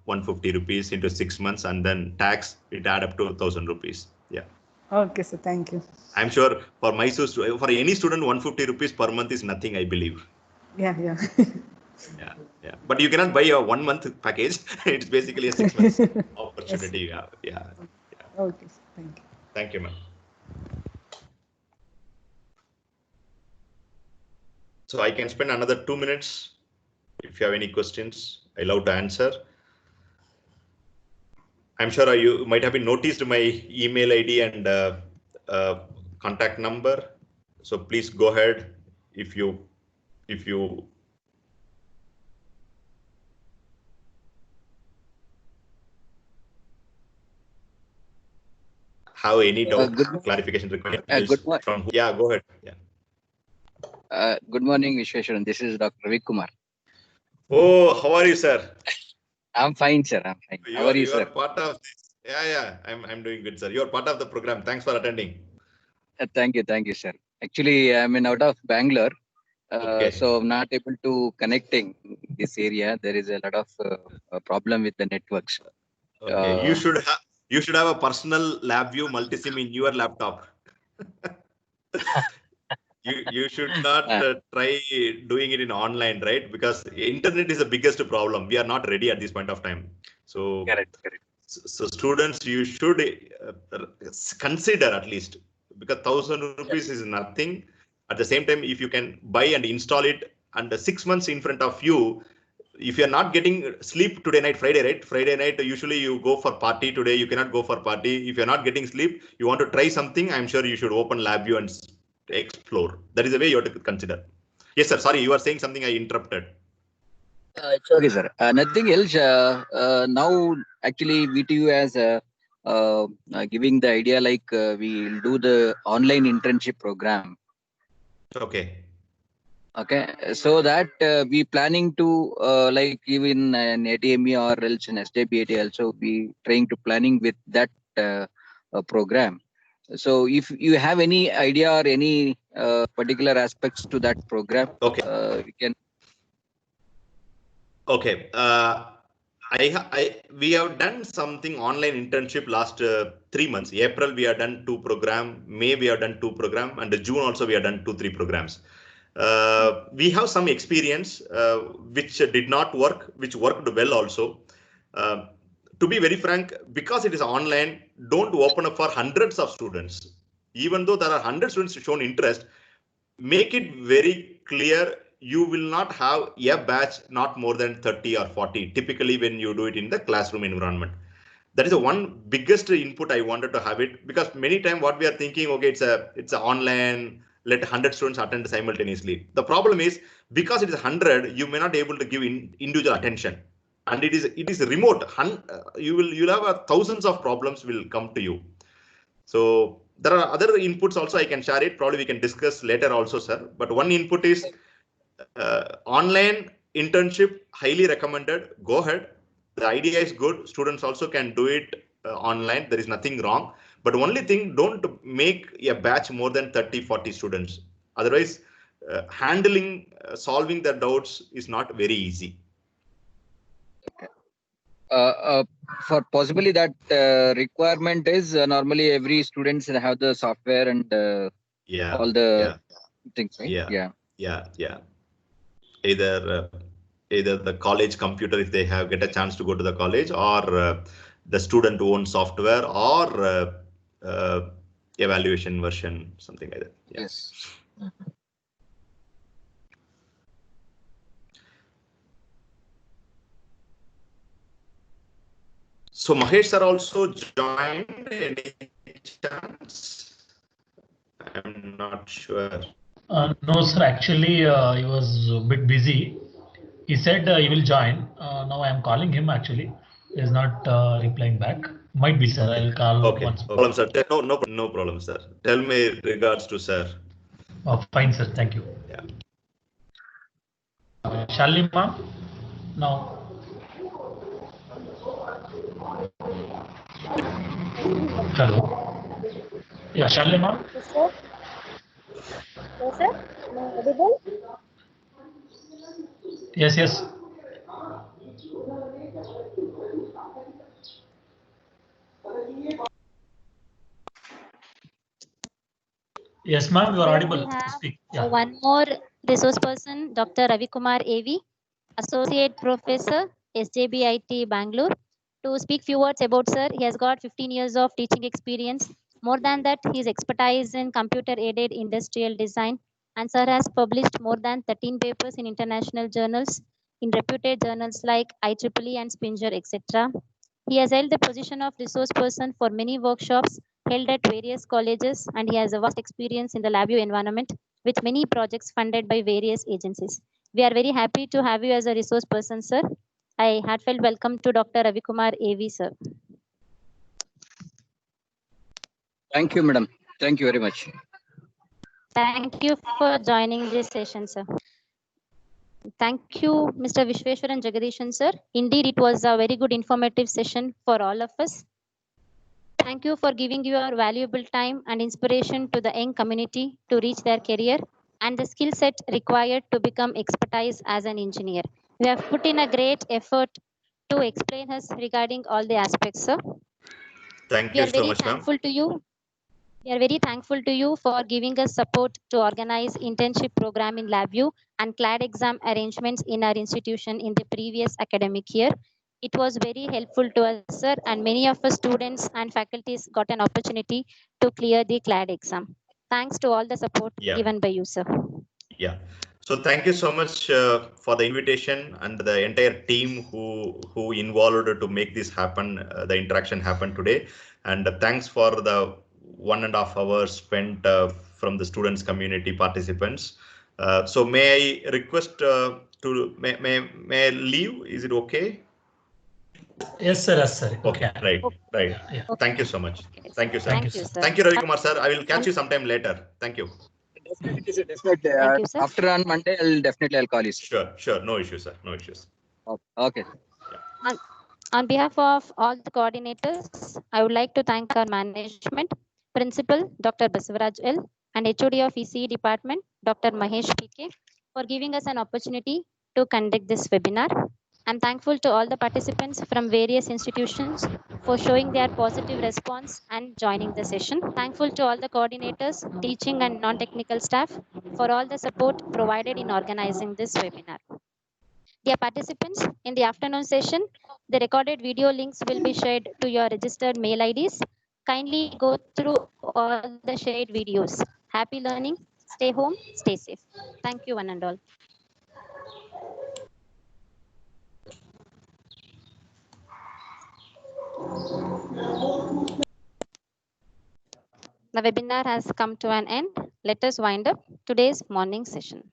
Speaker 2: 150 rupees into 6 months, and then tax it add up to 1,000 rupees. Yeah.
Speaker 3: Okay, sir. Thank you.
Speaker 2: I'm sure for for any student, 150 rupees per month is nothing, I believe.
Speaker 3: Yeah.
Speaker 2: Yeah. But you cannot buy a 1 month package. It's basically a 6 months opportunity.
Speaker 3: Yes.
Speaker 2: Yeah.
Speaker 3: Okay, sir. Thank you.
Speaker 2: Thank you, ma'am. So I can spend another 2 minutes. If you have any questions, I love to answer. I'm sure you might have been noticed my email ID and contact number. So please go ahead if you have any doubt, clarification required. Yeah, go ahead. Yeah.
Speaker 10: Good morning, Vishweshwaran. This is Dr. Ravi Kumar.
Speaker 2: Oh, how are you, sir?
Speaker 10: I'm fine, sir. I'm fine. How are you, sir?
Speaker 2: You are part of this. Yeah. I'm doing good, sir. You are part of the program. Thanks for attending.
Speaker 10: Thank you, sir. Actually, I'm out of Bangalore,
Speaker 2: Okay.
Speaker 10: so I'm not able to connecting this area. There is a lot of problem with the networks.
Speaker 2: Okay. You should have a personal LabVIEW multisim in your laptop. You should not try doing it in online, right? Because internet is the biggest problem. We are not ready at this point of time. So
Speaker 10: correct.
Speaker 2: So students, you should consider at least, because 1,000 rupees is nothing. At the same time, if you can buy and install it and 6 months in front of you, if you're not getting sleep today night, Friday, right? Friday night, usually you go for party. Today, you cannot go for party. If you're not getting sleep, you want to try something, I'm sure you should open LabVIEW and explore. That is the way you have to consider. Yes, sir. Sorry, you are saying something. I interrupted.
Speaker 10: It's okay, sir. Nothing else. Now, actually, VTU has giving the idea like we'll do the online internship program.
Speaker 2: Okay.
Speaker 10: Okay, so that we planning to like even an ATME or else an SJBAT also be trying to planning with that program. So if you have any idea or any particular aspects to that program,
Speaker 2: okay,
Speaker 10: we can.
Speaker 2: Okay. We have done something online internship last 3 months. April we have done 2 program. May we have done 2 program, and June also we have done 2-3 programs. We have some experience which did not work, which worked well also. To be very frank, because it is online, don't open up for hundreds of students. Even though there are 100 students shown interest, make it very clear you will not have a batch not more than 30 or 40 typically when you do it in the classroom environment. That is the one biggest input I wanted to have it, because many times what we are thinking, okay, it's a online, let 100 students attend simultaneously. The problem is because it is 100, you may not be able to give individual attention, and it is remote. You'll have thousands of problems will come to you. So there are other inputs also I can share it. Probably we can discuss later also, sir. But one input is online internship, highly recommended. Go ahead. The idea is good. Students also can do it online. There is nothing wrong. But only thing, don't make a batch more than 30-40 students. Otherwise, solving the doubts is not very easy.
Speaker 10: For possibly that requirement is normally every students have the software and all the things, right?
Speaker 2: Yeah. Either the college computer, if they get a chance to go to the college, or the student owned software, or evaluation version, something like that.
Speaker 10: Yes.
Speaker 2: So Mahesh sir also joined. Any chance? I'm not sure.
Speaker 5: No, sir. Actually, he was a bit busy. He said he will join. Now I am calling him. Actually, he is not replying back. Might be, sir. I'll call once.
Speaker 2: No problem, sir. No problem, sir. Tell me regards to sir.
Speaker 5: Fine, sir. Thank you.
Speaker 2: Yeah.
Speaker 5: Shalima, now. Hello. Yeah, Shalima.
Speaker 4: Yes, sir. Yes, sir. Am I audible?
Speaker 5: Yes, yes. Yes, ma'am, you are audible. Speak. Yeah.
Speaker 1: One more resource person, Dr. Ravi Kumar AV, Associate Professor, SJBIT Bangalore. To speak few words about sir, he has got 15 years of teaching experience. More than that, his expertise in computer-aided industrial design, and sir has published more than 13 papers in international journals, in reputed journals like IEEE and Spinger, etc. He has held the position of resource person for many workshops held at various colleges, and he has a vast experience in the LabVIEW environment with many projects funded by various agencies. We are very happy to have you as a resource person, sir. I heartfelt welcome to Dr. Ravi Kumar AV, sir.
Speaker 10: Thank you, madam. Thank you very much.
Speaker 1: Thank you for joining this session, sir. Thank you, Mr. Vishweshwaran Jagadishan, sir. Indeed, it was a very good informative session for all of us. Thank you for giving your valuable time and inspiration to the young community to reach their career and the skill set required to become expertise as an engineer. We have put in a great effort to explain us regarding all the aspects, sir.
Speaker 2: Thank you so much, ma'am.
Speaker 1: We are very thankful to you for giving us support to organize internship program in LabVIEW and CLAD exam arrangements in our institution in the previous academic year. It was very helpful to us, sir, and many of us students and faculties got an opportunity to clear the CLAD exam. Thanks to all the support given by you, sir.
Speaker 2: Yeah. So thank you so much for the invitation and the entire team who involved to make this happen, the interaction happen today. And thanks for the 1.5 hours spent from the students community participants. So may I request may I leave? Is it okay?
Speaker 5: Yes, sir. Yes, sir.
Speaker 2: Okay, right.
Speaker 5: Yeah.
Speaker 2: Thank you so much.
Speaker 1: Okay.
Speaker 2: Thank you, sir.
Speaker 1: Thank you, sir.
Speaker 2: Thank you, Ravi Kumar sir. I will catch you sometime later. Thank you.
Speaker 10: Definitely, sir. Definitely.
Speaker 1: Thank you, sir.
Speaker 10: After on Monday, I'll call you, sir.
Speaker 2: Sure. No issues, sir. No issues.
Speaker 10: Okay.
Speaker 1: On behalf of all the coordinators, I would like to thank our management, Principal Dr. Basavaraj L, and HOD of ECE Department, Dr. Mahesh PK, for giving us an opportunity to conduct this webinar. I'm thankful to all the participants from various institutions for showing their positive response and joining the session. Thankful to all the coordinators, teaching and non-technical staff for all the support provided in organizing this webinar. Dear participants, in the afternoon session, the recorded video links will be shared to your registered mail IDs. Kindly go through all the shared videos. Happy learning. Stay home, stay safe. Thank you, one and all. The webinar has come to an end. Let us wind up today's morning session.